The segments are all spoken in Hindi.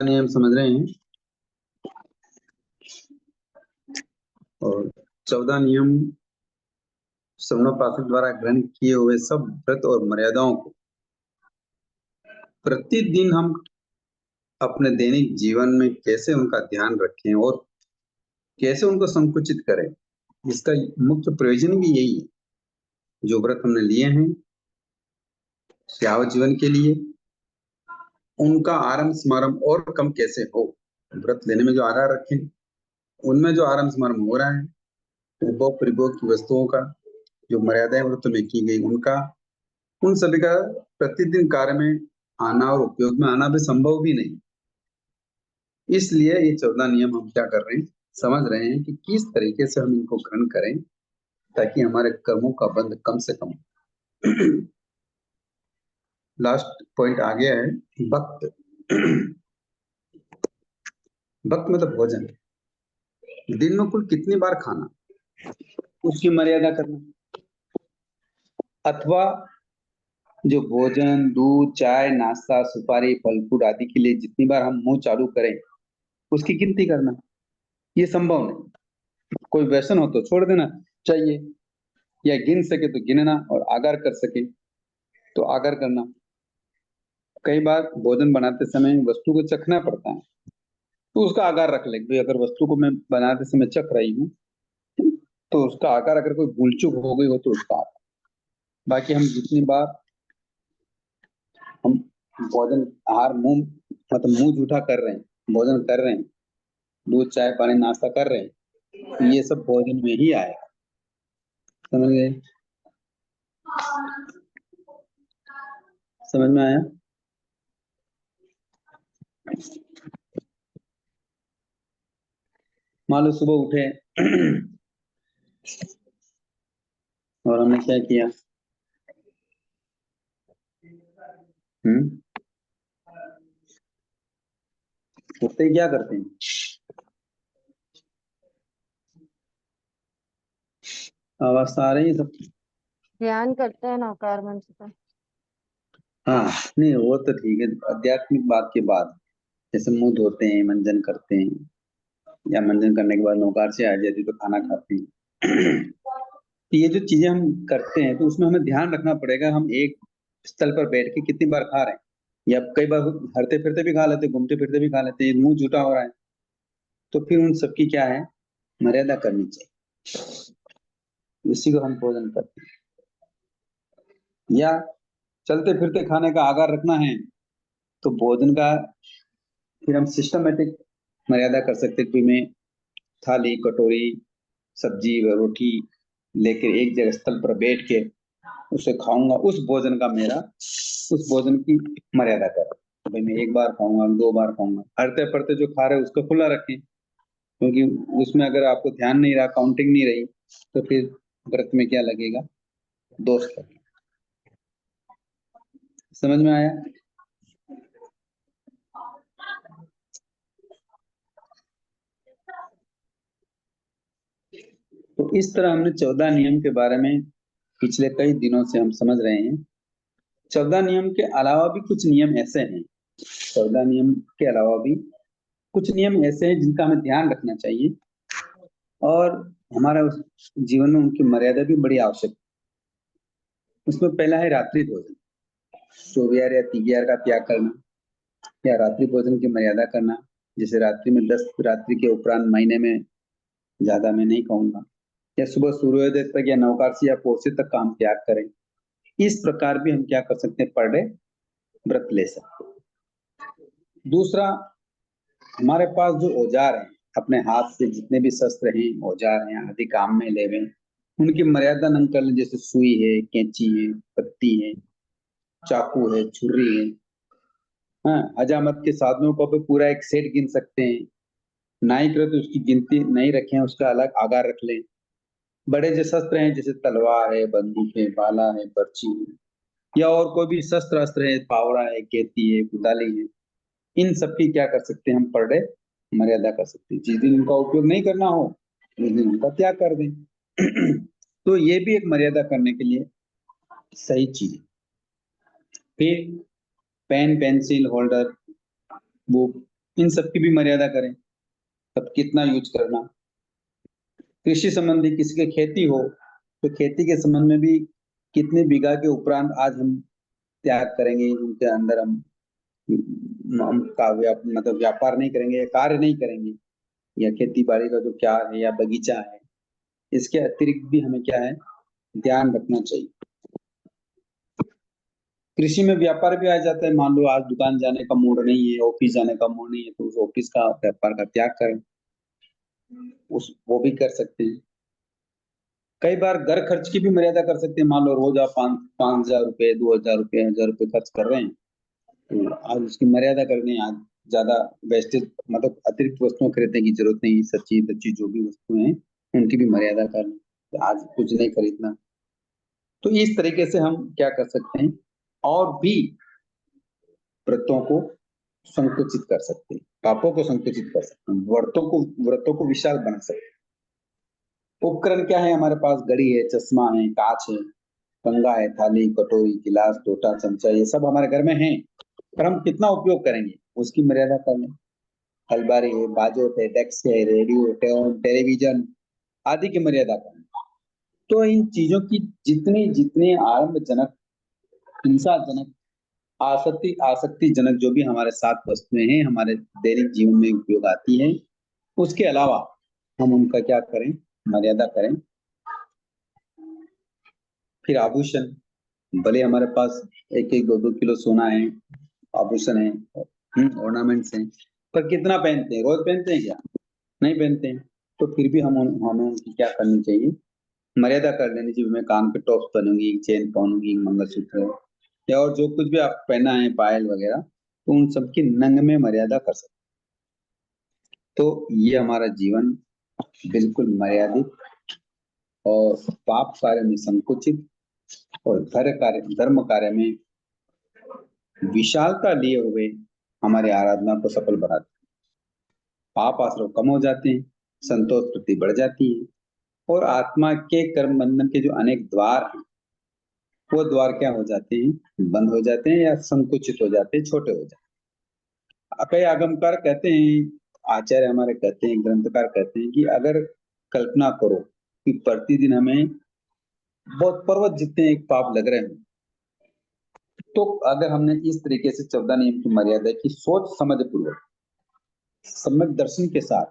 नियम समझ रहे हैं। और 14 नियम सवर्ण पाठक द्वारा ग्रहण किए हुए सब व्रत और मर्यादाओं को प्रतिदिन हम अपने दैनिक जीवन में कैसे उनका ध्यान रखें और कैसे उनको संकुचित करें, इसका मुख्य प्रयोजन भी यही है। जो व्रत हमने लिए हैं यावत जीवन के लिए, उनका आरंभ समारंभ और कम कैसे हो। व्रत लेने में जो आधार रखें, उनमें जो आरंभ समारंभ हो रहा है, उपभोग परिभोग की वस्तुओं का, जो मर्यादाएं व्रत में की गई उनका, उन सभी का प्रतिदिन कार्य में आना और उपयोग में आना भी संभव भी नहीं। इसलिए ये 14 नियम हम क्या कर रहे हैं, समझ रहे हैं कि किस तरीके से हम इनको ग्रहण करें ताकि हमारे कर्मों का बंध कम से कम हो। लास्ट पॉइंट आ गया है, वक्त। वक्त मतलब भोजन। दिन में कुल कितनी बार खाना, उसकी मर्यादा करना, अथवा जो भोजन, दूध, चाय, नाश्ता, सुपारी, फल फ्रूट आदि के लिए जितनी बार हम मुंह चालू करें उसकी गिनती करना, ये संभव नहीं। कोई व्यसन हो तो छोड़ देना चाहिए, या गिन सके तो गिनना और आगार कर सके तो आगार करना। कई बार भोजन बनाते समय वस्तु को चखना पड़ता है, तो उसका आगार रख ले भाई, अगर वस्तु को मैं बनाते समय चख रही हूँ तो उसका आकार, अगर कोई भूल चूक हो गई हो तो उसका आकार। बाकी हम जितनी बार हम भोजन आहार मुंह मतलब मुंह जूठा कर रहे हैं, भोजन कर रहे हैं, दूध चाय पानी नाश्ता कर रहे हैं, तो ये सब भोजन में ही आएगा। समझ गए? समझ में आया? मान लो सुबह उठे और हमने क्या किया, उठते ही क्या करते हैं? आवाज आ रही है सब? ध्यान करते हैं ना कार मन से। हाँ, नहीं वो तो ठीक है, आध्यात्मिक बात के बाद जैसे मुंह धोते हैं, मंजन करते हैं, या मंजन करने के बाद नौकार से आ जाती तो खाना खाते हैं। तो ये जो चीजें हम करते हैं तो उसमें हमें ध्यान रखना पड़ेगा, हम एक स्थल पर बैठ के कितनी बार खा रहे हैं, या कई बार हरते फिरते भी खा लेते, घूमते फिरते भी खा लेते, मुंह झूठा हो रहा है, तो फिर उन सबकी क्या है, मर्यादा करनी चाहिए। इसी को हम भोजन करते हैं। या चलते फिरते खाने का आगार रखना है, तो भोजन का फिर हम सिस्टमेटिक मर्यादा कर सकते हैं कि मैं थाली, कटोरी, सब्जी व रोटी लेकर एक जगह स्थल पर बैठ के उसे खाऊंगा, उस भोजन का मेरा, उस भोजन की मर्यादा करें। भाई मैं एक बार खाऊंगा, 2 बार खाऊंगा, हरते पड़ते जो खा रहे हैं उसको खुला रखें, क्योंकि उसमें अगर आपको ध्यान नहीं रहा, काउंटिंग नहीं रही, तो फिर व्रत में क्या लगेगा, दोष लगेगा। समझ में आया? तो इस तरह हमने 14 नियम के बारे में पिछले कई दिनों से हम समझ रहे हैं। 14 नियम के अलावा भी कुछ नियम ऐसे हैं, 14 नियम के अलावा भी कुछ नियम ऐसे हैं जिनका हमें ध्यान रखना चाहिए, और हमारा उस जीवन में उनकी मर्यादा भी बड़ी आवश्यक है। उसमें पहला है रात्रि भोजन, 24 या 3 का त्याग करना, या रात्रि भोजन की मर्यादा करना। जैसे रात्रि में 10 रात्रि के उपरांत महीने में ज्यादा मैं नहीं कहूंगा, या सुबह सूर्योदय तक या नवकार्ष या पोसे तक का हम त्याग करें। इस प्रकार भी हम क्या कर सकते हैं, पर डे व्रत ले सकते हैं। दूसरा, हमारे पास जो औजार हैं, अपने हाथ से जितने भी शस्त्र हैं, औजार हैं, आदि काम में ले हुए, उनकी मर्यादा न कर लें। जैसे सुई है, कैंची है, पत्ती है, चाकू है, छुरी है। हाँ, हजामत के साधनों को भी पूरा एक सेट गिन सकते हैं। नाई करे तो उसकी गिनती नहीं रखें, उसका अलग आगार रख लें। बड़े जो शस्त्र हैं जैसे तलवार है, बंदूक है, भाला है, पर्ची है, या और कोई भी शस्त्र अस्त्र है, फावड़ा है, खेती है, कुदाली है, इन सब की क्या कर सकते हैं हम, पर डे मर्यादा कर सकते हैं। जिस दिन उनका उपयोग नहीं करना हो उस दिन उनका त्याग कर दें। तो ये भी एक मर्यादा करने के लिए सही चीज है। फिर पेन, पेंसिल, होल्डर, बुक, इन सब की भी मर्यादा करें, तब कितना यूज करना। कृषि संबंधी किसी के खेती हो तो खेती के संबंध में भी कितने बीघा के उपरांत आज हम त्याग करेंगे, उनके अंदर हम मतलब व्यापार नहीं करेंगे या कार्य नहीं करेंगे, या खेती बाड़ी का जो क्या है या बगीचा है, इसके अतिरिक्त भी हमें क्या है ध्यान रखना चाहिए। कृषि में व्यापार भी आ जाता है, मान लो आज दुकान जाने का मूड नहीं है, ऑफिस जाने का मूड नहीं है, तो उस ऑफिस का व्यापार का त्याग करें, उस वो भी कर सकते हैं। कई बार घर खर्च की भी मर्यादा कर सकते हैं, मान लो रोज आप 5,000 रुपए, 2,000 रुपए, 1,000 रुपए खर्च कर रहे हैं, तो आज उसकी मर्यादा करनी है। आज ज्यादा वेस्टेज मतलब अतिरिक्त वस्तुएं खरीदने की जरूरत नहीं, सच्ची सच्ची जो भी वस्तुएं हैं उनकी भी मर्यादा करनी, आज कुछ नहीं खरीदना। तो इस तरीके से हम क्या कर सकते हैं, और भी व्रतों को संकुचित कर सकते हैं, पापों को संकुचित कर सकते हैं, व्रतों को विशाल बना सकते हैं। उपकरण क्या है हमारे पास, घड़ी है, चश्मा है, कांच है, कंघा है, थाली, कटोरी, गिलास, लोटा, चमचा, ये सब हमारे घर में है, पर हम कितना उपयोग करेंगे उसकी मर्यादा कर लें। अलमारी है, बाजोट है, डेस्क है, रेडियो, टेलीविजन आदि की मर्यादा कर लें। तो इन चीजों की जितनी जितने आरंभजनक, हिंसाजनक, आसक्ति आसक्तिजनक जो भी हमारे साथ वस्तुएं हैं, हमारे दैनिक जीवन में उपयोग आती है, उसके अलावा हम उनका क्या करें, मर्यादा करें। फिर आभूषण, भले हमारे पास 1-1, 2-2 किलो सोना है, आभूषण है, ऑर्नामेंट्स हैं, पर कितना पहनते हैं, रोज पहनते हैं क्या, नहीं पहनते हैं। तो फिर भी हमें उनकी क्या करनी चाहिए, मर्यादा कर लेनी चाहिए। मैं कान पे टॉप्स पहनूंगी, चेन पहनूंगी, मंगलसूत्र या और जो कुछ भी आप पहना है, पायल वगैरह, तो उन सबकी नंग में मर्यादा कर सकते। तो ये हमारा जीवन बिल्कुल मर्यादित और पाप कार्य में संकुचित और धर्म कार्य में विशालता लिए हुए हमारी आराधना को सफल बनाते हैं। पाप आश्रव कम हो जाते हैं, संतोष वृत्ति बढ़ जाती है, और आत्मा के कर्म बंधन के जो अनेक द्वार हैं, वो द्वार क्या हो जाते हैं, बंद हो जाते हैं या संकुचित हो जाते हैं, छोटे हो जाते हैं। कई आगमकार कहते हैं, आचार्य हमारे कहते हैं, ग्रंथकार कहते हैं कि अगर कल्पना करो कि प्रतिदिन हमें बहुत पर्वत जितने एक पाप लग रहे हैं, तो अगर हमने इस तरीके से 14 नियम की मर्यादा की सोच समझ पूर्वक, सम्यक दर्शन के साथ,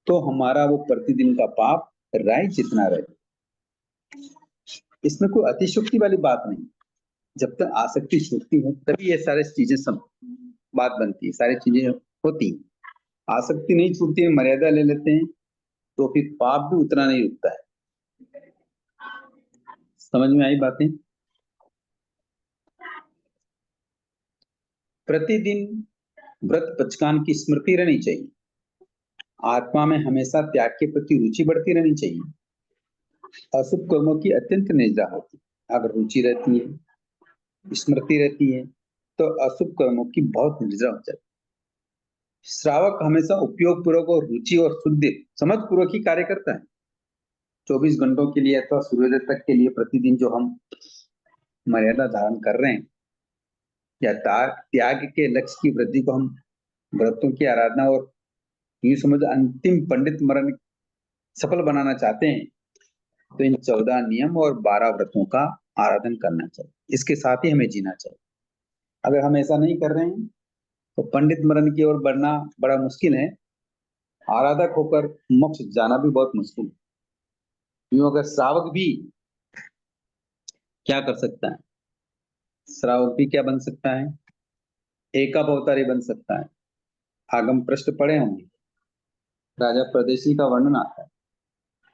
तो हमारा वो प्रतिदिन का पाप राय जितना रहे। इसमें कोई अतिशयोक्ति वाली बात नहीं। जब तक आसक्ति छूटती है तभी ये सारी चीजें सब बात बनती है, सारी चीजें होती हैं। आसक्ति नहीं छूटती है, मर्यादा ले लेते हैं, तो फिर पाप भी उतना नहीं रुकता है। समझ में आई बातें। प्रतिदिन व्रत पचकान की स्मृति रहनी चाहिए। आत्मा में हमेशा त्याग के प्रति रुचि बढ़ती रहनी चाहिए। अशुभ कर्मों की अत्यंत निंदा होती है। अगर रुचि रहती है, स्मृति रहती है, तो अशुभ कर्मों की बहुत निंदा हो जाती है। श्रावक हमेशा उपयोग पूर्वक और रुचि और शुद्ध समझ पूर्वक ही कार्य करता है। 24 घंटों के लिए अथवा सूर्योदय तक के लिए प्रतिदिन जो हम मर्यादा धारण कर रहे हैं, या त्याग के लक्ष्य की वृद्धि को हम व्रतों की आराधना और यूं समझ अंतिम पंडित मरण सफल बनाना चाहते हैं, तो इन 14 नियम और 12 व्रतों का आराधन करना चाहिए। इसके साथ ही हमें जीना चाहिए। अगर हम ऐसा नहीं कर रहे हैं तो पंडित मरण की ओर बढ़ना बड़ा मुश्किल है, आराधक होकर मोक्ष जाना भी बहुत मुश्किल है। यूं अगर श्रावक भी क्या कर सकता है, श्रावक भी क्या बन सकता है, एकाव अवतारी बन सकता है। आगम पृष्ठ पढ़े होंगे, राजा परदेशी का वर्णन आता है।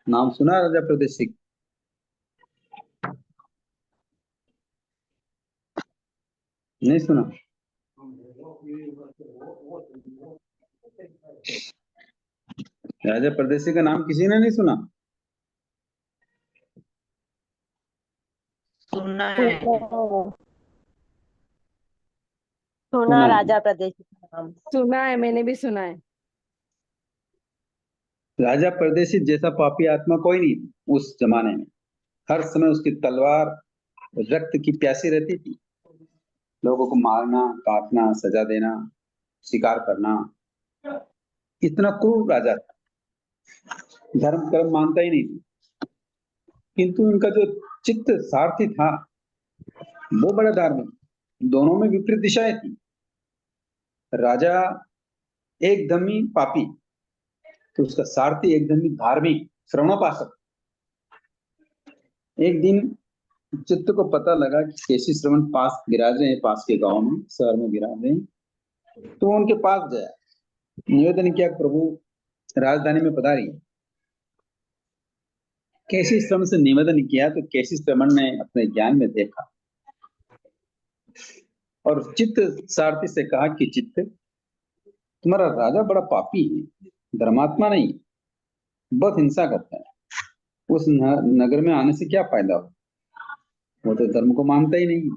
नाम सुना राजा परदेशी? नहीं सुना? राजा परदेशी का नाम किसी ने नहीं सुना? सुना है। सुना सुना है। राजा प्रदेश का नाम। सुना है, मैंने भी सुना है। राजा परदेशी जैसा पापी आत्मा कोई नहीं उस जमाने में। हर समय उसकी तलवार रक्त की प्यासी रहती थी। लोगों को मारना, काटना, सजा देना, शिकार करना, इतना क्रूर राजा था, धर्म कर्म मानता ही नहीं था, किंतु उनका जो चित्त सारथी था वो बड़ा धार्मिक। दोनों में विपरीत दिशाएं थी। राजा एकदम ही पापी तो उसका सारथी एकदम ही धार्मिक श्रवणोपासक। एक दिन चित्त को पता लगा कि केसी श्रवण पास विराजे हैं, पास के गांव में, शहर में विराजे हैं, तो वो उनके पास गया, निवेदन किया, प्रभु राजधानी में पधारी। केसी श्रवण से निवेदन किया तो केसी श्रवण ने अपने ज्ञान में देखा और चित्त सारथी से कहा कि चित्त, तुम्हारा राजा बड़ा पापी है, धर्मात्मा नहीं, बहुत हिंसा करता है। उस नगर में आने से क्या फायदा हो, वो तो धर्म को मानता ही नहीं।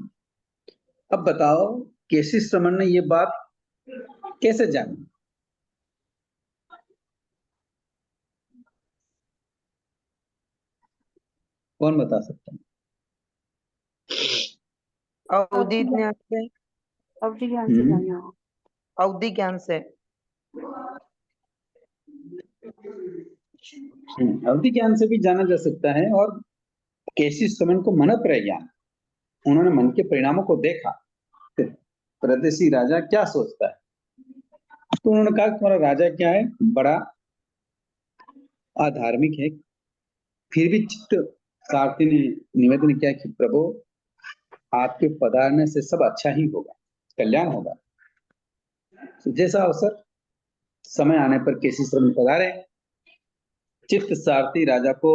अब बताओ केसी श्रवण ने ये बात कैसे जानी? कौन बता सकता है? अवधि ज्ञान से। अवधि ज्ञान से जाना हो। अवधि ज्ञान से। अवधि ज्ञान से भी जाना जा सकता है। और केसी श्रवण को मन त्रय ज्ञान, उन्होंने मन के परिणामों को देखा, परदेसी राजा क्या सोचता है। तो उन्होंने कहा तुम्हारा राजा क्या है, बड़ा अधार्मिक है। फिर भी चित्त सारथी ने निवेदन किया कि प्रभु आपके पधारने से सब अच्छा ही होगा, कल्याण होगा। तो जैसा अवसर समय आने पर केसी श्रवण पधारे। चित्त सारथी राजा को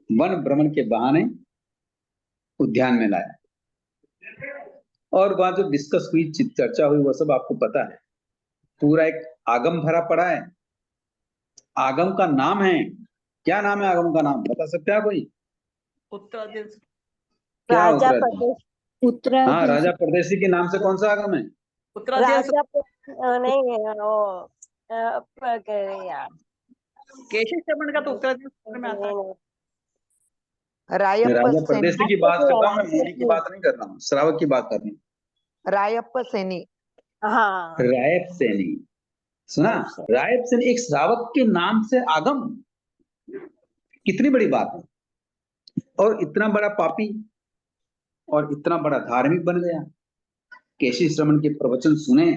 वन भ्रमण के बहाने उद्यान में लाया और वहां जो डिस्कस हुई, चर्चा हुई, वो सब आपको पता है। पूरा एक आगम भरा पड़ा है। आगम का नाम है, क्या नाम है आगम का नाम, बता सकते हैं कोई? उत्तराधीश। क्या राजा उत्तराधीश? प्रदेश हाँ, राजा परदेशी के नाम से कौन सा आगम है? उत्तराधीश। नहीं वो यार केशव श्रवण का तो उत्तराधीश में आता है। नहीं, रायप्पा राजा सैनी। परदेशी की बात कर रहा हूँ मैं, मोनी की बात नहीं कर रहा हूँ, श्रावक की बात कर रही हूँ। रायप्पा सैनी। हाँ रायप सैनी, सुना? रायप सैनी एक श्रावक के नाम से आगम, कितनी बड़ी बात है। और इतना बड़ा पापी और इतना बड़ा धार्मिक बन गया। केसी श्रवण के प्रवचन सुने,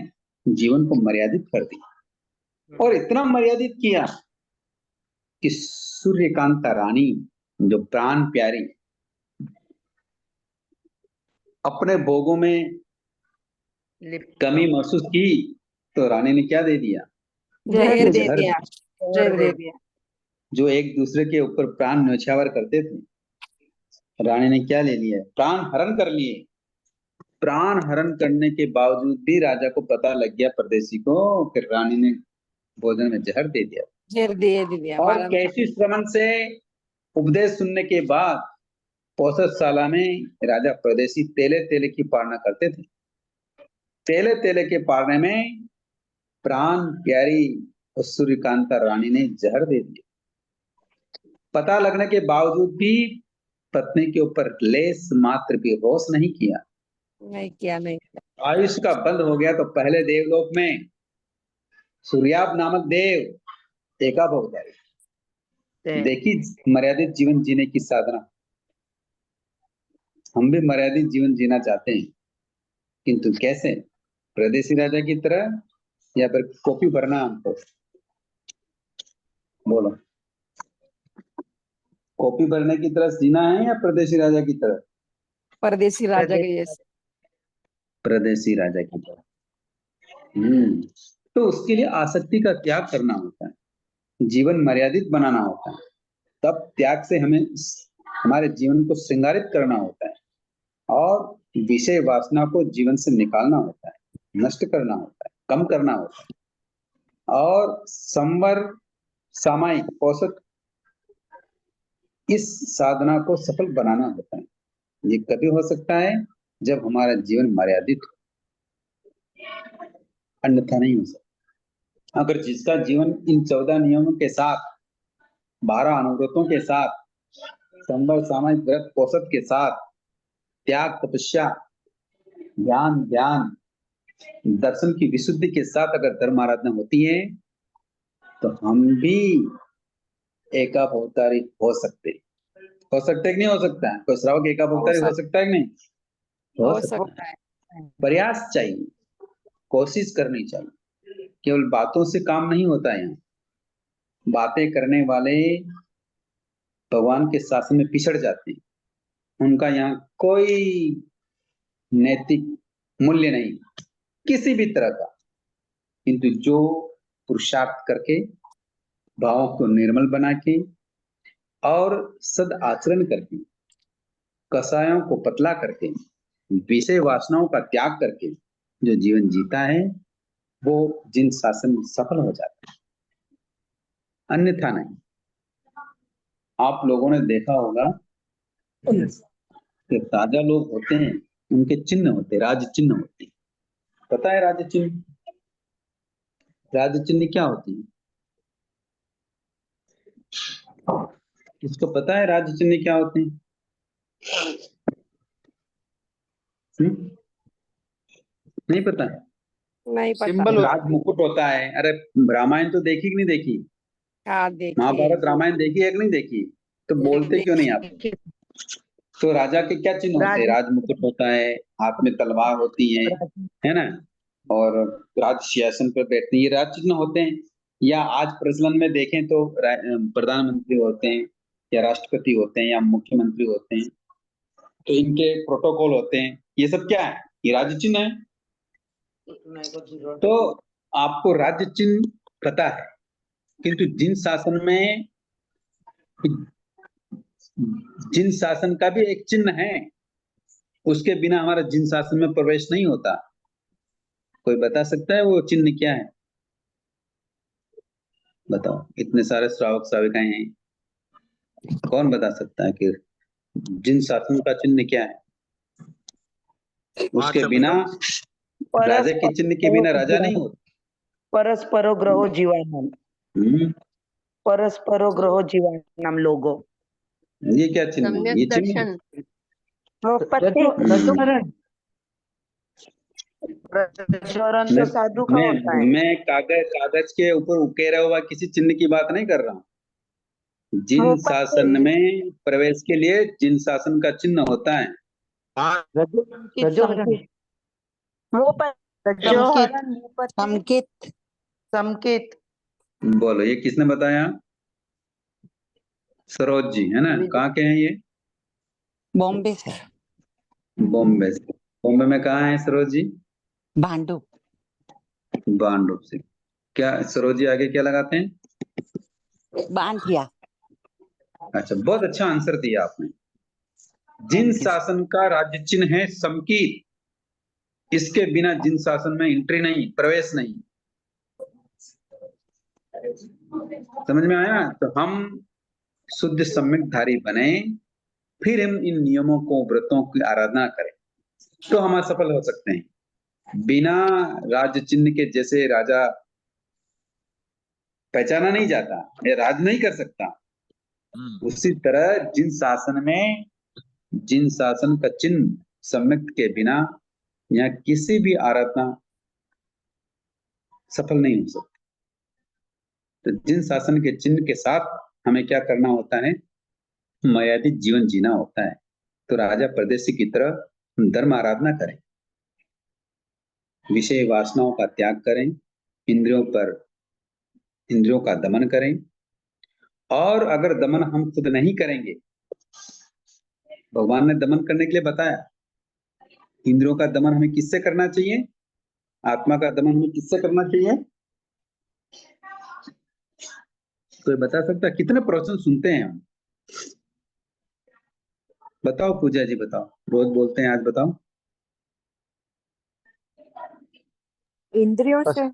जीवन को मर्यादित कर दिया और इतना मर्यादित किया कि सूर्यकांता रानी जो प्राण प्यारी, अपने भोगों में कमी महसूस की तो रानी ने क्या दे दिया? जहर दे जहर। दिया। जहर दे दिया। जो एक दूसरे के ऊपर प्राण न्यौछावर करते थे, रानी ने क्या ले लिया? प्राण हरण कर लिए। प्राण हरण करने के बावजूद भी राजा को पता लग गया, परदेसी को, फिर रानी ने भोजन में जहर दे दिया। जहर दे दिया। और मालूम था। कैसी श्रवण से उपदेश सुनने के बाद पौषधशाला में राजा परदेसी तेले तेले की पालना करते थे। तेले तेले के पालने में प्राण प्यारी उस सूर्यकांता रानी ने जहर दे दिया। पता लगने के बावजूद भी पत्नी के ऊपर लेस मात्र भी रोष नहीं किया। नहीं किया, नहीं किया। आयुष का बंद हो गया तो पहले देवलोक में सूर्याब नामक देव एका हो जाए। देखी मर्यादित जीवन जीने की साधना। हम भी मर्यादित जीवन जीना चाहते हैं, किंतु कैसे? परदेसी राजा की तरह या फिर कॉपी भरना हमको? बोलो, कॉपी भरने की तरह जीना है या परदेसी राजा की तरह? परदेसी राजा के जैसे। परदेसी राजा की तरह। तो उसके लिए आसक्ति का त्याग करना होता है, जीवन मर्यादित बनाना होता है। तब त्याग से हमें हमारे जीवन को श्रृंगारित करना होता है और विषय वासना को जीवन से निकालना होता है, नष्ट करना होता है, कम करना होता है। और संवर सामायिक औसत इस साधना को सफल बनाना होता है। ये कभी हो सकता है जब हमारा जीवन मर्यादित हो, अन्यथा नहीं हो सकता। अगर जिसका जीवन इन 14 नियमों के साथ, 12 अनुव्रतों के साथ, संवर सामायिक व्रत औसत के साथ, त्याग तपस्या ज्ञान ध्यान दर्शन की विशुद्धि के साथ अगर धर्म आराधना होती है तो हम भी एकावतारी हो सकते कि नहीं हो सकता है? कोई श्रावक एकावतारी हो सकता है कि नहीं हो हो सकता? सकता है। प्रयास चाहिए, कोशिश करनी चाहिए। केवल बातों से काम नहीं होता है। यहाँ बातें करने वाले भगवान के शासन में पिछड़ जाते हैं। उनका यहाँ कोई नैतिक मूल्य नहीं किसी भी तरह का। किंतु जो पुरुषार्थ करके भावों को निर्मल बना के और सद आचरण करके कसायों को पतला करके विषय वासनाओं का त्याग करके जो जीवन जीता है वो जिन शासन में सफल हो जाता है, अन्यथा नहीं। आप लोगों ने देखा होगा कि राजा लोग होते हैं, उनके चिन्ह होते हैं, राज चिन्ह होते हैं। पता है राज चिन्ह? राज चिन्ह क्या होती है? किसको पता है राज चिन्ह क्या होते हैं? नहीं पता है? नहीं पता। सिंबल राज मुकुट होता है। अरे रामायण तो देखी कि नहीं देखी? हाँ देखिए। महाभारत रामायण देखी है कि नहीं देखी? तो बोलते क्यों नहीं आप? तो राजा के क्या चिन्ह होते हैं? राज मुकुट होता है, हाथ में तलवार होती है ना, और राज सिंहासन पर बैठते हैं, ये राज चिन्ह होते हैं। या आज प्रचलन में देखें तो प्रधानमंत्री होते हैं या राष्ट्रपति होते हैं या मुख्यमंत्री होते हैं, तो इनके प्रोटोकॉल होते हैं। ये सब क्या है? ये राज्य चिन्ह है। तो आपको राज्य चिन्ह पता है, किंतु जिन शासन का भी एक चिन्ह है, उसके बिना हमारा जिन शासन में प्रवेश नहीं होता। कोई बता सकता है वो चिन्ह क्या है? बताओ, इतने सारे श्रावक श्राविकाएं हैं, कौन बता सकता है कि जिन शासन का चिन्ह क्या है? उसके बिना राजा के चिन्ह के बिना राजा नहीं होता। परस्परो ग्रहो जीवानाम, परस्परो ग्रहो जीवानाम लोगो। ये क्या चिन्ह है? ये चिन्ह है? प्रज्वलन तो साधु का होता है। मैं कागज के ऊपर उकेरा हुआ किसी चिन्ह की बात नहीं कर रहा हूँ। जिन शासन में प्रवेश के लिए जिन शासन का चिन्ह होता है, संकेत संकेत। बोलो ये किसने बताया? सरोज जी है ना? कहाँ के हैं ये? बॉम्बे से। बॉम्बे से। बॉम्बे में कहाँ है सरोज जी? भांडुप। बांडुप से। क्या सरोज जी आगे क्या लगाते हैं? बांधिया। अच्छा, बहुत अच्छा आंसर दिया आपने। जिन शासन का राज्य चिन्ह है समकीत, इसके बिना जिन शासन में एंट्री नहीं, प्रवेश नहीं। समझ में आया? तो हम शुद्ध सम्यकधारी बने, फिर हम इन नियमों को व्रतों की आराधना करें तो हम असफल हो सकते हैं। बिना राज्य चिन्ह के जैसे राजा पहचाना नहीं जाता, ये राज नहीं कर सकता, उसी तरह जिन शासन का चिन्ह सम्यक के बिना यहाँ किसी भी आराधना सफल नहीं हो सकती। तो जिन शासन के चिन्ह के साथ हमें क्या करना होता है? मर्यादित जीवन जीना होता है। तो राजा परदेशी की तरह हम धर्म आराधना करें, विषय वासनाओं का त्याग करें, इंद्रियों का दमन करें। और अगर दमन हम खुद नहीं करेंगे, भगवान ने दमन करने के लिए बताया, इंद्रियों का दमन हमें किससे करना चाहिए? आत्मा का दमन हमें किससे करना चाहिए? कोई बता सकता? कितने प्रवचन सुनते हैं हम? बताओ पूजा जी, बताओ। रोज बोलते हैं, आज बताओ। इंद्रियों से।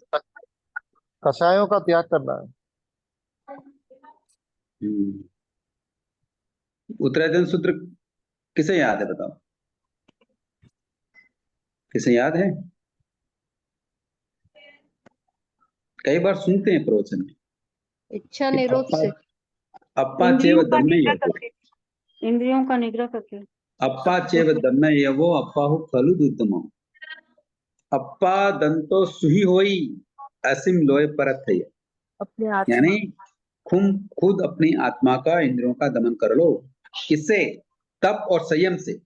कषायों का त्याग करना है। उत्तरायण सूत्र किसे याद है? बताओ, किसे याद है? कई बार सुनते हैं प्रवचन में। इच्छा निरोध से। अप्पा चेव दम्मे इंद्रियों का निग्रह करके। अप्पा चेव दम्मे यवो अप्पाहु खलु दुद्धमो। अप्पा दंतो सुही होई असीम लोय परत है। अपने आत्मा यानी खुद अपनी आत्मा का, इंद्रियों का दमन कर लो। किससे? तप और संयम से।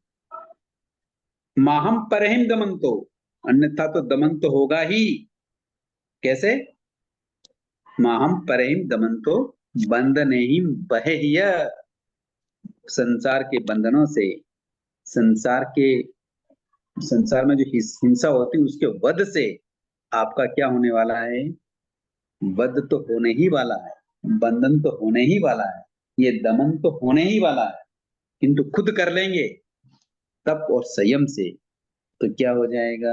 माहम परहिम दमन तो, अन्यथा तो दमन तो होगा ही। कैसे? माहम परहिम दमन तो बंधने ही बहेय। संसार के बंधनों से, संसार में जो हिंसा होती है उसके वध से आपका क्या होने वाला है? वध तो होने ही वाला है, बंधन तो होने ही वाला है, ये दमन तो होने ही वाला है। किंतु खुद कर लेंगे तप और संयम से तो क्या हो जाएगा?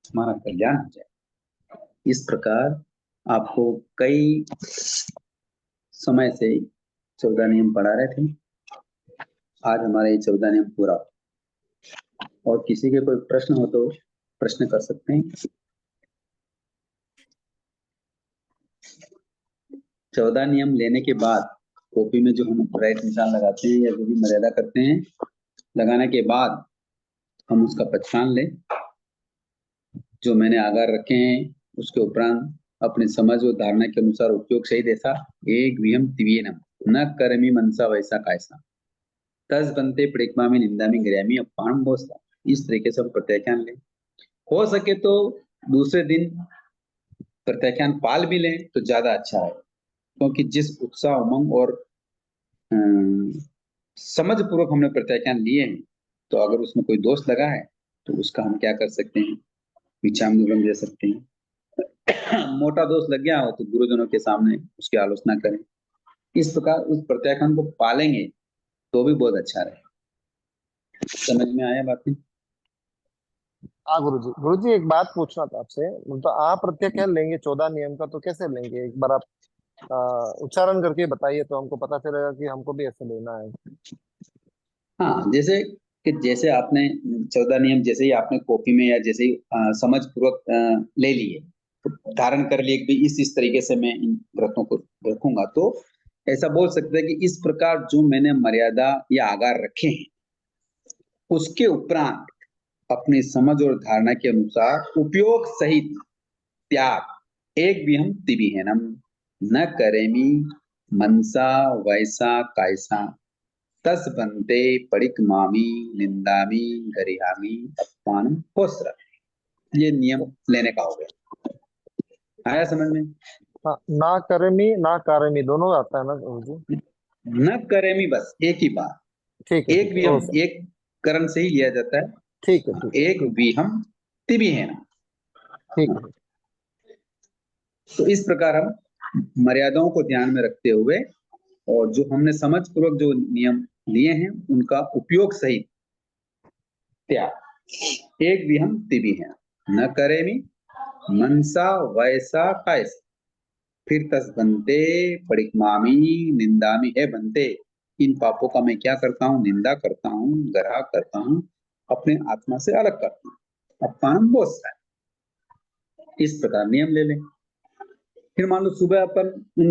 हमारा कल्याण हो जाएगा। इस प्रकार आपको कई समय से 14 नियम पढ़ा रहे थे। आज हमारा ये 14 नियम पूरा हो। और किसी के कोई प्रश्न हो तो प्रश्न कर सकते हैं। 14 नियम लेने के बाद कॉपी में जो हम राइट निशान लगाते हैं या जो भी मर्यादा करते हैं, लगाने के बाद हम उसका पहचान लें। जो मैंने आगार रखे हैं उसके उपरांत अपनी समझ और धारणा के अनुसार उपयोग सही देता। एक विहम तिव्येनम न करमी मनसा वैसा कायसा तस बनते प्रेक्मा में निंदा में गिरामी अपान भोसता। इस तरीके से हम प्रत्याख्यान लें। हो सके तो दूसरे दिन प्रत्याख्यान पाल भी लें तो ज्यादा अच्छा है, क्योंकि जिस उत्साह, उमंग और समझ पूर्वक हमने प्रत्याख्यान लिए हैं, तो अगर उसमें कोई दोष लगा है तो उसका हम क्या कर सकते हैं? विचार दे सकते हैं। मोटा दोष लग गया हो तो गुरुजनों के सामने उसकी आलोचना करें। इस प्रकार उस प्रत्याख्यान को पालेंगे तो भी बहुत अच्छा रहेगा। समझ में आया बातें? हाँ गुरु जी एक बात पूछना था आपसे। तो आप प्रत्याख्यान लेंगे 14 नियम का, तो कैसे लेंगे? एक बार आप उच्चारण करके बताइए तो हमको पता चलेगा कि हमको भी ऐसे लेना है। हाँ, जैसे आपने 14 नियम जैसे ही आपने कॉपी में या जैसे ही समझ पूर्वक ले लिए, तो धारण कर लिए कि इस तरीके से मैं इन व्रतों को रखूंगा, तो ऐसा बोल सकते हैं कि इस प्रकार जो मैंने मर्यादा या आगार रखे हैं उसके उपरांत अपनी समझ और धारणा के अनुसार उपयोग सहित त्याग एक भी हम तिबिहेनम न करेमी मनसा वैसा कायसा तस बनते परिकमामी निंदामी गरिहामी अपमान होस्र। ये नियम लेने का हो गया। आया समझ में? हाँ, ना कर्मी दोनों आता है ना गुरु जी? न करेमी बस एक ही बात, ठीक है एक भी हम सर। एक करण से ही लिया जाता है। ठीक है एक भी हम तिबिहेनम। ठीक है। तो इस प्रकार हम मर्यादाओं को ध्यान में रखते हुए और जो हमने समझ पूर्वक जो नियम लिए हैं उनका उपयोग सहित त्याग एक भी हम तिबी है न करेमी मनसा वैसा कायसा फिर तस बनते परिकमामी निंदामी है बनते। इन पापों का मैं क्या करता हूँ? निंदा करता हूँ, ग्रह करता हूँ, अपने आत्मा से अलग करता हूँ। अपमान बोस है। इस प्रकार नियम ले लें। फिर मान लो सुबह अपन इन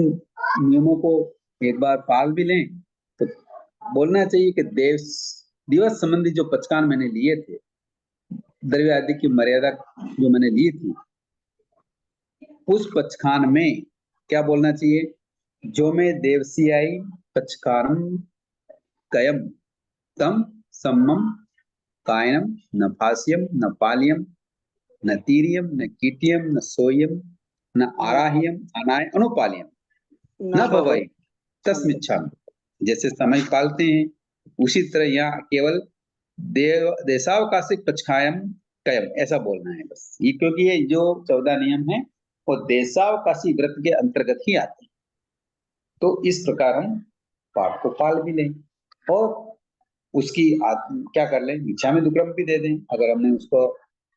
नियमों को एक बार पाल भी लें तो बोलना चाहिए कि दिवस संबंधी जो पचकान मैंने लिए थे, द्रव्य आदि की मर्यादा जो मैंने ली थी, उस पचखान में क्या बोलना चाहिए? जो मैं देवसियाई पचकारम कयम तम सम्मम कायनम न फास्यम न पालियम न तीरियम न कीटियम न सोयम न आराह्यम अनाय अनुपालियम न भवई तस्मिच्छामि। जैसे समय पालते हैं उसी तरह यहाँ केवल देशावकाशिक पचखायम कयम ऐसा बोलना है बस। ये क्योंकि ये जो 14 नियम है वो देशावकाशी व्रत के अंतर्गत ही आते हैं। तो इस प्रकार हम पाठ को पाल भी लें और उसकी क्या कर लें? इच्छा में दुक्रम भी दे दें। अगर हमने उसको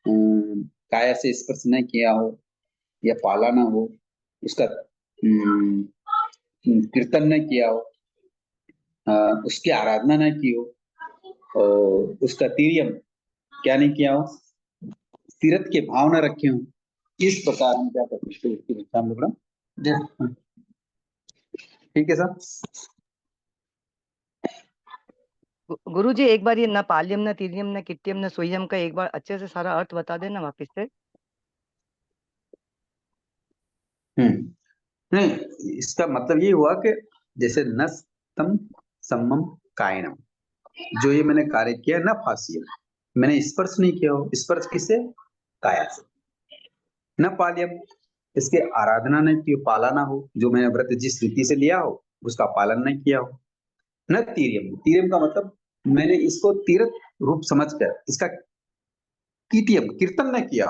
काया से स्पर्श न किया हो या पाला ना हो, उसका कीर्तन न किया हो, उसकी आराधना न की हो और उसका तीर्यम क्या नहीं किया हो, तीर्थ के भाव न रखे हो, इस प्रकार हम क्या करते हैं? उसकी इच्छा में दुक्रम दे सकते हैं। ठीक है सर? गुरु जी एक बार ये न पाल्यम न तीर्यम न किट्यम न सोयम का एक बार अच्छे से सारा अर्थ बता देना वापस से। नहीं, इसका मतलब ये हुआ कि जैसे नस्तम सम्मम कायनम, जो ये मैंने कार्य किया न फासियम, मैंने स्पर्श नहीं किया हो। स्पर्श किसे? काया से। न पाल्यम, इसके आराधना नहीं की, पाला ना हो, जो मैंने व्रत जिस रीति से लिया हो उसका पालन नहीं किया हो। न तीर्यम, तीर्यम का मतलब मैंने इसको तीर्थ रूप समझकर इसका कीर्तियम कीर्तन न किया।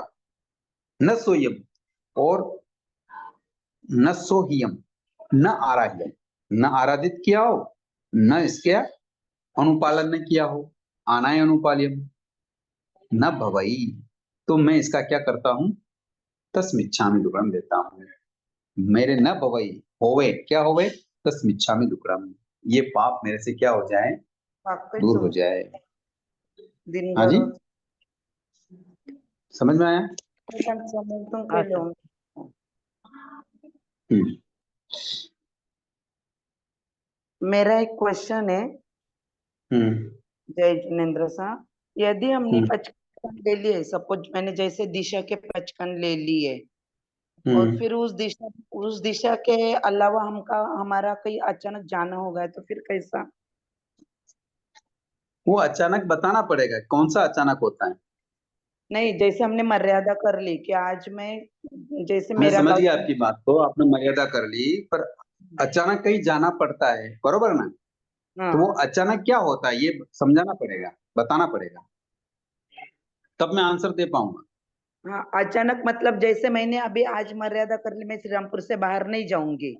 न सोयम, और न सोहियम, न आराध्यम, न आराधित किया हो, न इसके अनुपालन न किया हो। आनाय अनुपाल्यम न भवई, तो मैं इसका क्या करता हूं? तस्मिच्छामि दुक्कड़म देता हूं। मेरे न भवई, होवे क्या होवे? तस्मिच्छामि दुक्कड़म, ये पाप मेरे से क्या हो जाए? दूर हो जाए। दिन हाँ जी, भर समझ में आया? हम्म मेरा एक क्वेश्चन है हम्म जय जिनेन्द्र साहब, यदि हमने हम्म 55 ले लिए, सपोज मैंने जैसे दिशा के 55 ले लिए और हम्म। फिर उस दिशा के अलावा हमारा कहीं अचानक जाना होगा तो फिर कैसा? वो अचानक बताना पड़ेगा, कौन सा अचानक होता है। नहीं, जैसे हमने मर्यादा कर ली कि आज मैं, जैसे मैं मेरा समझ गाँव, गया आपकी बात को, आपने मर्यादा कर ली, पर अचानक कहीं जाना पड़ता है, बरोबर ना? तो वो हाँ अचानक क्या होता है ये समझाना पड़ेगा, बताना पड़ेगा, तब मैं आंसर दे पाऊंगा। हाँ, अचानक मतलब जैसे मैंने अभी आज मर्यादा कर ली, मैं श्री रामपुर से बाहर नहीं जाऊंगी,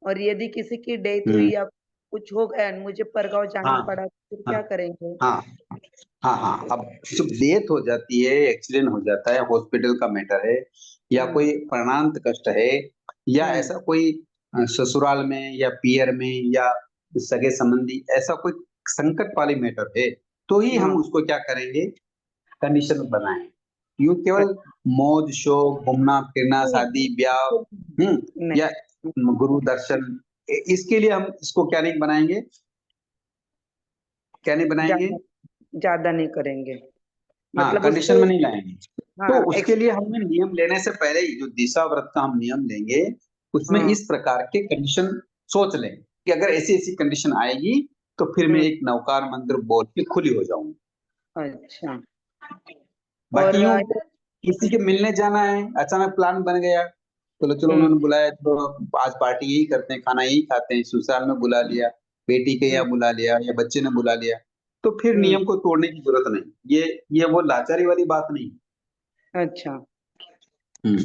और यदि किसी की डेथ हुई हम्म। या कुछ हो गया मुझे परगांव जाना हाँ पड़ा तो फिर हाँ क्या करेंगे? हाँ हाँ हाँ। अब जब डेथ हो जाती है, एक्सीडेंट हो जाता है, हॉस्पिटल का मैटर है, या हम्म कोई प्राणांत कष्ट है, या हम्म ऐसा कोई ससुराल में या पियर में या सगे संबंधी ऐसा कोई संकट वाली मैटर है, तो ही हम हाँ, उसको क्या करेंगे? कंडीशन बनाए। यूं केवल मौज शौक घूमना फिरना शादी ब्याह, नहीं, या गुरु दर्शन, इसके लिए हम इसको क्या नहीं बनाएंगे? क्या नहीं बनाएंगे? ज्यादा ज्यादा नहीं करेंगे, हाँ, मतलब कंडीशन उसको, में नहीं लाएंगे। तो हाँ उसके लिए हमने नियम लेने से पहले ही जो दिशा व्रत का हम नियम लेंगे, उसमें हाँ, इस प्रकार के कंडीशन सोच लें कि अगर ऐसी ऐसी कंडीशन आएगी तो फिर मैं हम्म, एक नवकार मंत्र बोल के खुली हो जाऊंगी। अच्छा। और बाकी यूं किसी के मिलने जाना है, अचानक प्लान बन गया, चलो चलो हम्म उन्होंने बुलाया, तो आज पार्टी यही करते हैं, खाना यही खाते हैं, ससुराल में बुला लिया, बेटी के हम्म यहाँ बुला लिया या बच्चे ने बुला लिया, तो फिर हम्म, नियम को तोड़ने की जरूरत नहीं। ये वो लाचारी वाली बात नहीं। अच्छा। हम्म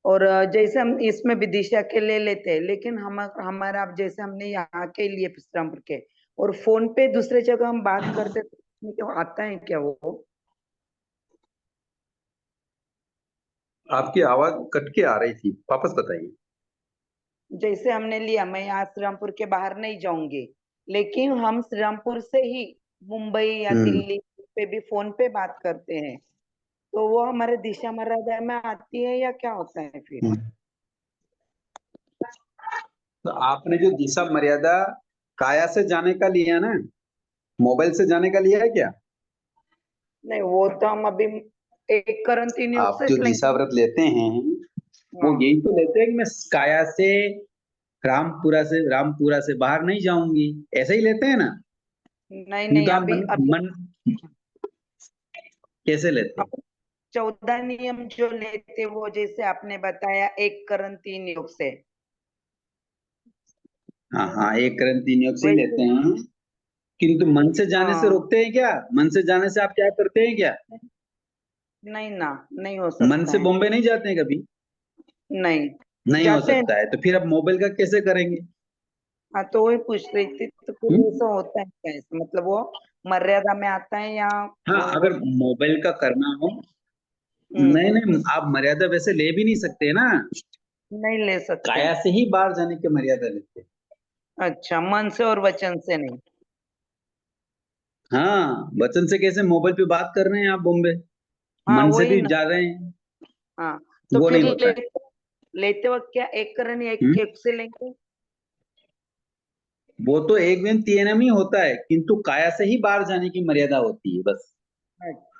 और जैसे हम इसमें विदिशा के ले लेते हैं, लेकिन हमारा अब जैसे हमने यहाँ के लिए विश्रामपुर के, और फोन पे दूसरे जगह हम बात करते तो उसमें क्या आता है क्या वो? आपकी आवाज कट के आ रही थी, वापस बताइए। जैसे हमने लिया, मैं यहाँ श्रीरामपुर के बाहर नहीं जाऊंगी, लेकिन हम श्रीरामपुर से ही मुंबई या हम्म दिल्ली पे भी फोन पे बात करते हैं, तो वो हमारे दिशा मर्यादा में आती है या क्या होता है फिर? हम्म। तो आपने जो दिशा मर्यादा काया से जाने का लिया ना, मोबाइल से जाने का लिया है क्या? नहीं, वो तो हम अभी एक करण तीन योग आप से जो दिशा लेंगे। व्रत लेते हैं वो हाँ, यही तो लेते हैं कि मैं काया से रामपुरा से बाहर नहीं जाऊंगी, ऐसे ही लेते हैं ना? नहीं नहीं नहीं, तो आप अभी मन अभी मन कैसे लेते हैं? 14 नियम जो लेते वो जैसे आपने बताया एक करण तीन योग से, हाँ हाँ, एक करण तीन योग से ही वैसे, लेते हैं, किंतु मन से जाने से हाँ, रोकते हैं क्या? मन से जाने से आप क्या करते हैं क्या? नहीं ना, नहीं हो मन सकता से है, बॉम्बे नहीं जाते हैं कभी? नहीं नहीं हो जाते हैं। सकता है, तो फिर अब मोबाइल का कैसे करेंगे? हाँ, तो वही पूछ रही थी, तो फिर हम्म? ऐसा होता है क्या? ऐसा मतलब वो मर्यादा में आता है या हाँ, अगर मोबाइल का करना हो, हम्म, नहीं नहीं, आप मर्यादा वैसे ले भी नहीं सकते ना, नहीं ले सकते? काया से ही बाहर जाने की मर्यादा लेते हैं। अच्छा, मन से और वचन से नहीं? हाँ, वचन से कैसे? मोबाइल पे बात कर रहे हैं आप बॉम्बे, हाँ मन से वही भी ना। जा रहे हैं, हाँ, तो वो फिर नहीं होता है। लेते वक्त क्या एक करण एक हम्म? एक से लेंगे? वो तो एक दिन तीन ही होता है, किंतु काया से ही बाहर जाने की मर्यादा होती है बस।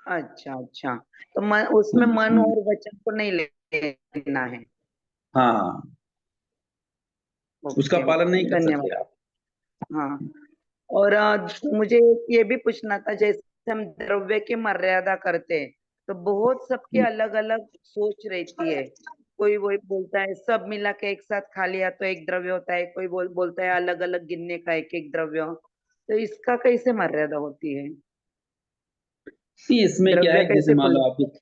अच्छा अच्छा, तो उसमें मन और वचन को नहीं लेना है। हाँ, उसका ओके पालन ओके, नहीं कर धन्यवाद। सकते आप। हाँ, और मुझे ये भी पूछना था, जैसे हम द्रव्य की मर्यादा करते हैं तो बहुत सबकी अलग अलग सोच रहती है। कोई वही बोलता है सब मिला के एक साथ खा लिया तो एक द्रव्य होता है, कोई बोलता है अलग अलग गिनने का एक एक द्रव्य हो। तो इसका कैसे मर्यादा होती है? नहीं, इसमें क्या द्रव्य है, जैसे कैसे मान लो खुले?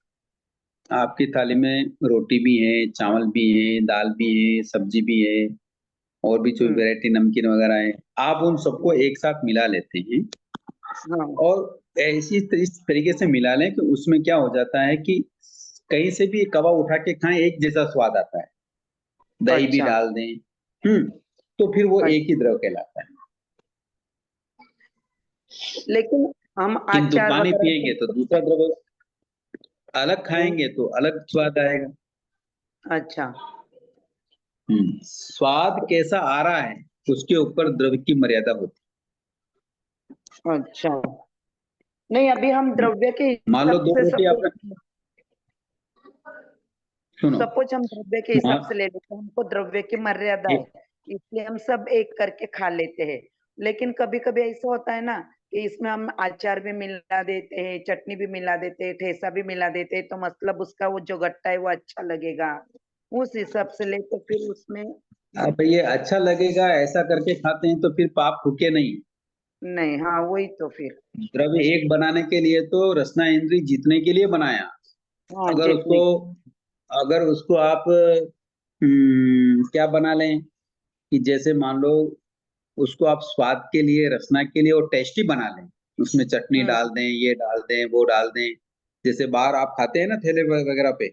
आपकी थाली में रोटी भी है, चावल भी है, दाल भी है, सब्जी भी है, और भी जो हम्म, वैरायटी नमकीन वगैरह है, आप उन सबको एक साथ मिला लेते हैं। हाँ और इस तरीके से मिला लें कि उसमें क्या हो जाता है कि कहीं से भी कवा उठा के खाएं एक जैसा स्वाद आता है। दही भी अच्छा डाल दें, तो फिर वो एक ही अच्छा, द्रव कहलाता है। लेकिन हम किंतु आचार पानी वगैरह पिएंगे तो तो दूसरा द्रव, अलग वो, खाएंगे तो अलग स्वाद आएगा। अच्छा स्वाद कैसा आ रहा है उसके ऊपर द्रव की मर्यादा होती अच्छा, नहीं अभी हम है। द्रव्य के मान लो हिसाब दो से रोटी सपोज, आपने, सुनो, सपोज हम द्रव्य के हिसाब वहाँ से ले लेते हैं, हमको द्रव्य की मर्यादा है, एक, इसलिए हम सब एक करके खा लेते हैं। लेकिन कभी कभी ऐसा होता है ना कि इसमें हम अचार भी मिला देते हैं, चटनी भी मिला देते हैं, ठेसा भी मिला देते हैं, तो मतलब उसका वो जो गट्टा है वो अच्छा लगेगा, उस हिसाब से ले तो फिर उसमें अब ये अच्छा लगेगा ऐसा करके खाते हैं तो फिर पाप फूके नहीं। नहीं। हाँ वही तो फिर, द्रव्य एक बनाने के लिए तो रसना इंद्री जीतने के लिए बनाया। हाँ अगर उसको जितने, अगर उसको आप क्या बना लें कि जैसे मान लो उसको आप स्वाद के लिए, रसना के लिए और टेस्टी बना लें, उसमें चटनी हम्म, डाल दें, ये डाल दें, वो डाल दें। जैसे बाहर आप खाते हैं ना ठेले वगैरह पे,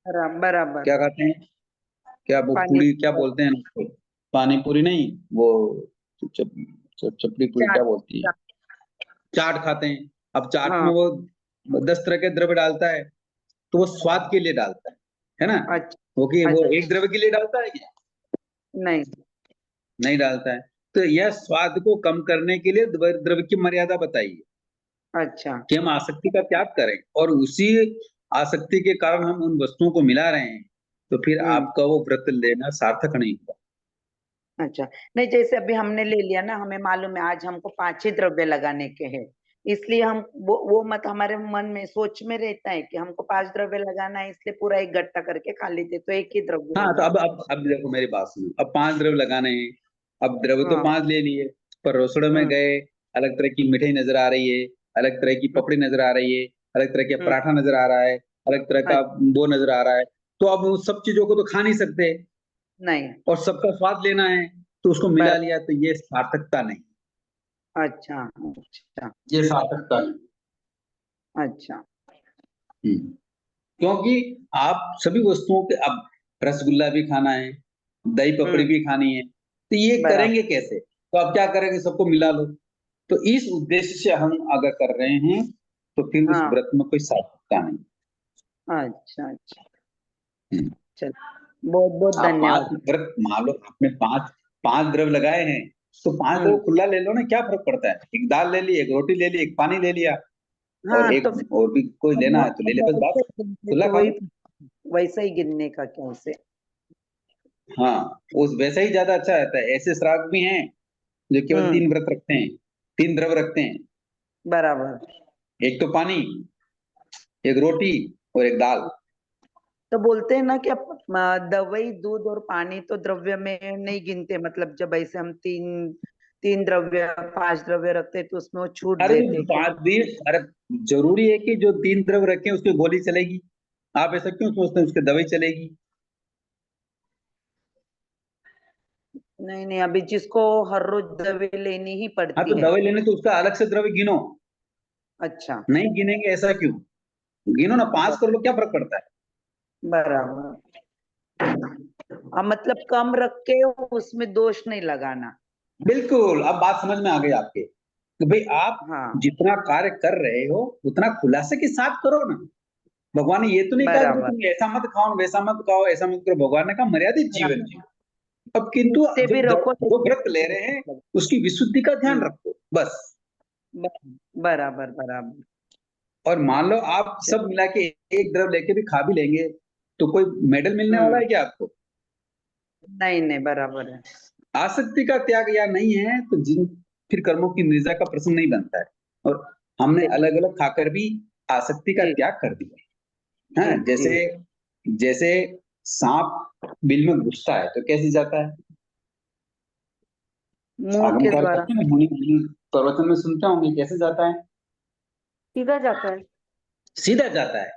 बराबर, क्या खाते हैं, क्या वो पानी, पूरी क्या बोलते हैं उसको? पानी पूरी नहीं, वो चप, चपड़ी पूरी क्या चाट, बोलती है, चाट खाते हैं। अब चाट में हाँ वो 10 तरह के द्रव्य डालता है, तो वो स्वाद के लिए डालता है ना? अच्छा वो अच्छा, एक द्रव्य के लिए डालता है क्या? नहीं नहीं डालता है। तो यह स्वाद को कम करने के लिए द्रव्य की मर्यादा बताइए अच्छा, कि हम आसक्ति का त्याग करें, और उसी आसक्ति के कारण हम उन वस्तुओं को मिला रहे हैं, तो फिर हम्म, आपका वो व्रत लेना सार्थक नहीं हुआ। अच्छा, नहीं जैसे अभी हमने ले लिया ना, हमें मालूम है आज हमको 5 ही द्रव्य लगाने के हैं, इसलिए हम वो मत हमारे मन में सोच में रहता है कि हमको 5 द्रव्य लगाना है, इसलिए पूरा एक गट्टा करके खा लेते तो एक ही द्रव्य हाँ, तो होगा। अब देखो मेरी बात सुनो, अब 5 द्रव्य लगाने हैं। अब द्रव्य तो हाँ 5 ले लिए, पर रसोड़े में हम्म गए, अलग तरह की मिठाई नजर आ रही है, अलग तरह की हम्म पपड़ी नजर आ रही है, अलग तरह के हम्म, पराठा नजर आ रहा है, अलग तरह का अच्छा, वो नजर आ रहा है। तो अब उन सब चीजों को तो खा नहीं सकते, नहीं और सबका स्वाद लेना है, तो उसको मिला बर लिया, तो ये सार्थकता नहीं, अच्छा अच्छा ये सार्थकता नहीं। अच्छा, हम्म। क्योंकि आप सभी वस्तुओं के, अब रसगुल्ला भी खाना है, दही पपड़ी हम्म, भी खानी है, तो ये बराबर, करेंगे कैसे? तो आप क्या करेंगे, सबको मिला लो। तो इस उद्देश्य से हम अगर कर रहे हैं, तो फिर उस हाँ व्रत में कोई सार्थकता नहीं। अच्छा अच्छा, हम्म। चल बहुत बहुत आप धन्यवाद। 5 व्रत मान लो, आपने पांच पांच द्रव्य लगाए हैं, तो 5 द्रव्य हम्म, खुला ले लो ना, क्या फर्क पड़ता है? एक दाल ले ली, एक रोटी ले ली, एक पानी ले लिया, और हाँ तो एक फिर और भी कोई हम लेना है तो ले ले, बस वैसे बात, ही गिनते खुला तो खा वही, लो। वैसा ही गिनने का कैसे? हाँ, उस वैसा ही ज्यादा अच्छा रहता है। ऐसे श्राद्ध भी हैं जो केवल 3 व्रत रखते हैं, 3 द्रव्य रखते हैं, बराबर, एक तो पानी, एक रोटी, और एक दाल। तो बोलते हैं ना कि दवाई दूध और पानी तो द्रव्य में नहीं गिनते, मतलब जब ऐसे हम तीन तीन द्रव्य 5 द्रव्य रखते हैं, तो उसमें वो छूट अरे देते हैं बात क्योंकि भी, अरे जरूरी है कि जो 3 द्रव्य रखे हैं उसकी गोली चलेगी? आप ऐसा क्यों सोचते हैं उसकी दवाई चलेगी? नहीं नहीं, अभी जिसको हर रोज दवाई लेनी ही हाँ, तो पड़ती है। दवाई लेने तो उसका अलग से द्रव्य गिनो। अच्छा, नहीं गिनेंगे ऐसा क्यों? गिनो ना, 5 कर लो, क्या फर्क पड़ता है? बराबर, मतलब कम रख के उसमें दोष नहीं लगाना। बिल्कुल, अब बात समझ में आ गई आपके, कि भाई आप हाँ जितना कार्य कर रहे हो उतना खुलासे के साथ करो ना। भगवान ने ये तो नहीं कहा कि बराबर, तुम ऐसा मत खाओ, वैसा मत खाओ, ऐसा मत करो। भगवान ने कहा मर्यादित जीवन जियो। अब किंतु उससे भी रोको जो व्रत ले रहे हैं उसकी विशुद्धि का ध्यान रखो बस। बराबर बराबर। और मान लो आप सब मिला के एक द्रव लेके भी खा भी लेंगे तो कोई मेडल मिलने वाला है क्या आपको? नहीं नहीं, बराबर है। आसक्ति का त्याग या नहीं है तो जिन फिर कर्मों की निर्जा का प्रश्न नहीं बनता है। और हमने अलग अलग खाकर भी आसक्ति का जी। त्याग कर दिया है। जी, जी। जैसे सांप बिल में घुसता है तो कैसे जाता है? मुंह के आगमकार द्वारा करते हैं ना, मुनि मुनि प्रवचन में सुनते होंगे कैसे जाता है? सीधा जाता है। सीधा जाता है।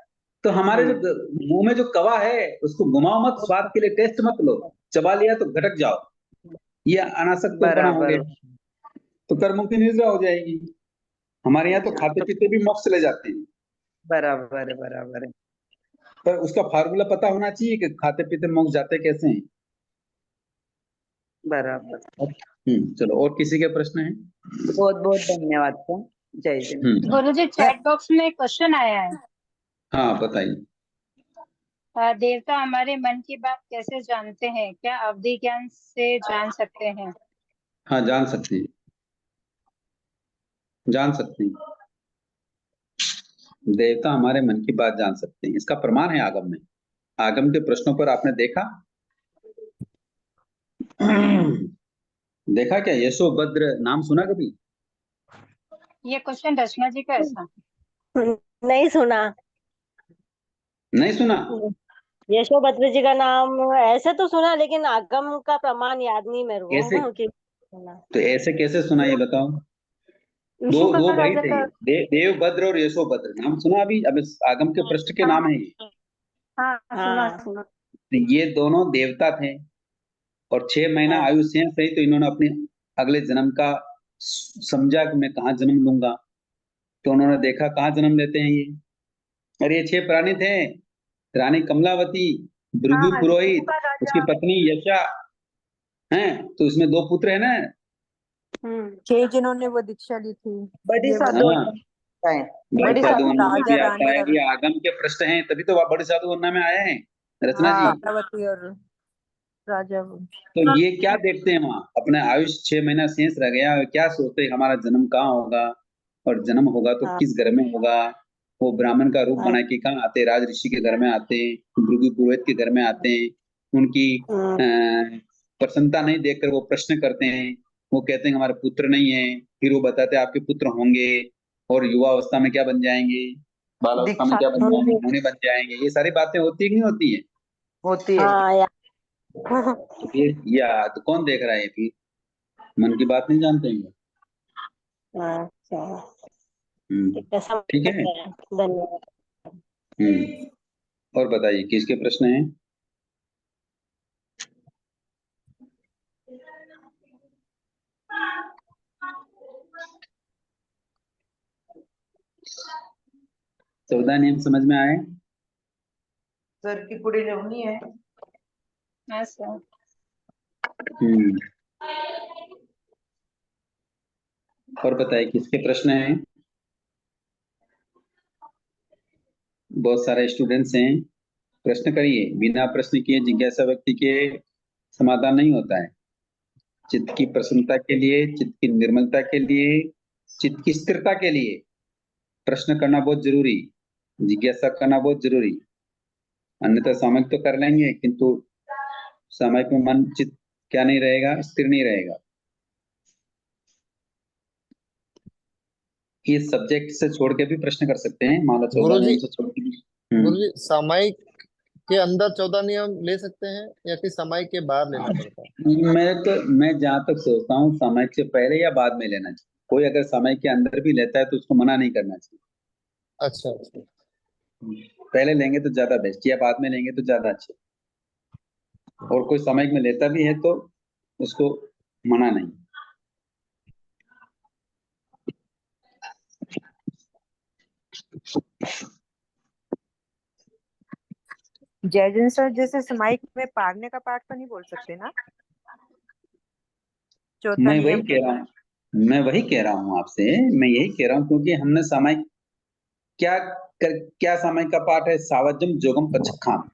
तो हमारे जो मुंह में जो कवा है उसको घुमाओ मत, स्वाद के लिए टेस्ट मत लो, चबा लिया तो घटक जाओ, ये अनासक्त बना हो बराबर गया तो कर्मों की निद्रा हो जाएगी। हमारे यहाँ तो खाते पीते भी मोक्ष चले जाते हैं, बराबर है, बराबर है। पर उसका फार्मूला पता होना चाहिए कि खाते पीते मोक्ष जाते कैसे हैं। बराबर। चलो, और किसी के प्रश्न है? बहुत बहुत धन्यवाद सर। जय जय। गुरुजी चैट बॉक्स में क्वेश्चन आया है। हाँ बताइए। देवता हमारे मन की बात कैसे जानते हैं? क्या अवधि ज्ञान से जान सकते हैं? हाँ जान सकते हैं, जान सकते हैं। देवता हमारे मन की बात जान सकते हैं, इसका प्रमाण है आगम में। आगम के प्रश्नों पर आपने देखा देखा क्या? यशोभद्र नाम सुना कभी? ये क्वेश्चन रचना जी का ऐसा। नहीं सुना। नहीं सुना? यशोभद्र जी का नाम ऐसे तो सुना, लेकिन आगम का प्रमाण याद नहीं मेरे कैसे? को कि सुना। तो ऐसे कैसे सुना ये बताओ? दो यशोभद्र दो भाई राजा थे, का। देवभद्र और यशोभद्र, नाम सुना अभी? अब इस आगम के पृष्ठ के नाम है ये। हाँ सुना हाँ। सुना। तो ये दोनों देवता थे और 6 महीना आयु शेष रही तो इन्होंने अपने अगले जन्म का समझा कि मैं कहाँ जन्म लूंगा। तो उन्होंने देखा कहाँ जन्म लेते हैं ये। अरे ये 6 प्राणी थे, रानी कमलावती, भृगु हाँ पुरोहित, का राजा। उसकी पत्नी यशा हैं, तो उसमें 2 पुत्र है ना। 6 जिन्होंने वो दीक्षा ली थी। बड़ी ये साधु हाँ, है। बड़े बड़ी साधु साधु वनना में राजा भी आता रानी है, और ये आगम के पृष्ठ हैं, तभी तो वह बड़े साधु वनना में आए हैं रचना जी। कमलावती और राजा। तो ये क्या देखते हैं वहां? अपने आयुष 6 महीना शेष रह गया, क्या सोचते हैं हमारा जन्म कहाँ होगा, और जन्म होगा तो किस घर में होगा। वो ब्राह्मण का रूप बना के कहाँ आते? राज ऋषि के घर में आते हैं, भृगु पुरोहित के घर में आते हैं। उनकी प्रसन्नता नहीं देखकर वो प्रश्न करते हैं। वो कहते हैं हमारे पुत्र नहीं है, फिर वो बताते हैं आपके पुत्र होंगे, और युवा अवस्था में क्या बन जाएंगे, बाल अवस्था में क्या बन जाएंगे, मुनि बन जाएंगे। ये सारी बातें होती है कि नहीं होती है? होती है। हाँ यार। तो फिर या तो कौन देख रहा है फिर? मन की बात नहीं जानते हैं। अच्छा हम्म, ठीक है, समझ ठीक है। गए। धन्यवाद। और बताइए किसके प्रश्न हैं? चौदह नियम समझ में आए? सर की पूरी लेवनी है। हाँ सर। हम्म, और बताइए किसके प्रश्न हैं? बहुत सारे स्टूडेंट्स हैं, प्रश्न करिए। बिना प्रश्न किए जिज्ञासा व्यक्ति के समाधान नहीं होता है। चित्त की प्रसन्नता के लिए, चित्त की निर्मलता के लिए, चित्त की स्थिरता के लिए प्रश्न करना बहुत जरूरी, जिज्ञासा करना बहुत जरूरी। अन्यथा सामयिक तो कर लेंगे किंतु सामयिक में मन चित्त क्या नहीं रहेगा, स्थिर नहीं रहेगा। इस सब्जेक्ट से छोड़ के भी प्रश्न कर सकते हैं, मान लो 14 गुरुजी, नियम से छोड़ के भी। गुरुजी सामायिक के अंदर 14 नियम ले सकते हैं या फिर सामायिक के बाहर लेना पड़ता है? मैं जहां तक सोचता हूँ सामयिक से पहले या बाद में लेना चाहिए। कोई अगर सामयिक के अंदर भी लेता है तो उसको मना नहीं करना चाहिए। अच्छा अच्छा। पहले लेंगे तो ज्यादा बेस्ट, या बाद में लेंगे तो ज्यादा अच्छा। और कोई सामयिक में लेता भी है तो उसको मना नहीं। जयजन सर, जैसे समाइक में पारने का पाठ तो नहीं बोल सकते ना? चौथा मैं वही नियम कह रहा हूँ, मैं वही कह रहा हूँ आपसे। मैं यही कह रहा हूँ क्योंकि हमने सामयिक क्या सामयिक का पाठ है? सावजम जोगम पचखाम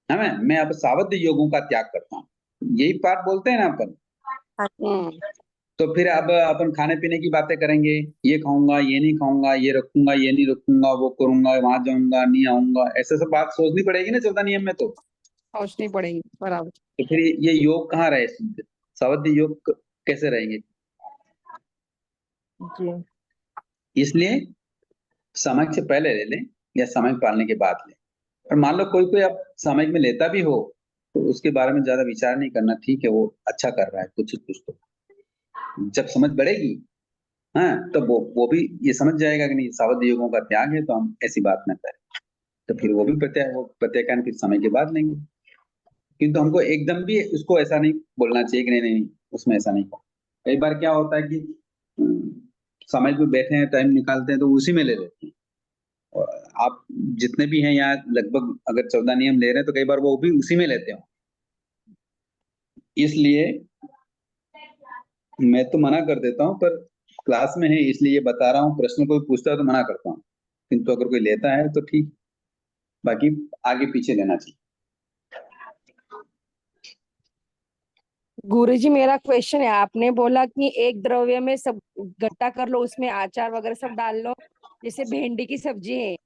है। मैं अब सावध योगों का त्याग करता हूँ। यही पाठ बोलते हैं ना अपन। तो फिर अब अपन खाने पीने की बातें करेंगे, ये खाऊंगा, ये नहीं खाऊंगा, ये रखूंगा, ये नहीं रखूंगा, वो करूंगा, वहां जाऊंगा, नहीं आऊंगा, ऐसे सब बात सोचनी पड़ेगी ना 14 नियम में। तो सोचनी पड़ेगी, बराबर। तो फिर ये योग कहाँ रहे, सावधि योग कैसे रहेंगे? जी। इसलिए समय से पहले ले लें या समय पालने के बाद लें। और मान लो कोई कोई अब समय में लेता भी हो तो उसके बारे में ज्यादा विचार नहीं करना, ठीक है वो अच्छा कर रहा है कुछ कुछ। तो जब समझ बढ़ेगी, हाँ, तो वो भी ये समझ जाएगा कि नहीं सावधि योगों का त्याग है, तो हम ऐसी बात न करें। तो फिर वो भी प्रत्याख्यान फिर समय के बाद लेंगे। किंतु हमको एकदम भी उसको ऐसा नहीं बोलना चाहिए कि नहीं नहीं उसमें ऐसा नहीं। कई बार क्या होता है कि समय पे बैठे हैं, टाइम निकालते हैं तो उसी में ले लेते हैं। और आप जितने भी हैं यहाँ लगभग अगर 14 नियम ले रहे हैं तो कई बार वो भी उसी में लेते हो। इसलिए मैं तो मना कर देता हूँ, पर क्लास में है इसलिए ये बता रहा हूँ। प्रश्न कोई पूछता है तो मना करता हूँ, किंतु अगर कोई लेता है तो ठीक, बाकी आगे पीछे लेना चाहिए। गुरुजी मेरा क्वेश्चन है, आपने बोला कि एक द्रव्य में सब इकट्ठा कर लो, उसमें आचार वगैरह सब डाल लो, जैसे भिंडी की सब्जी है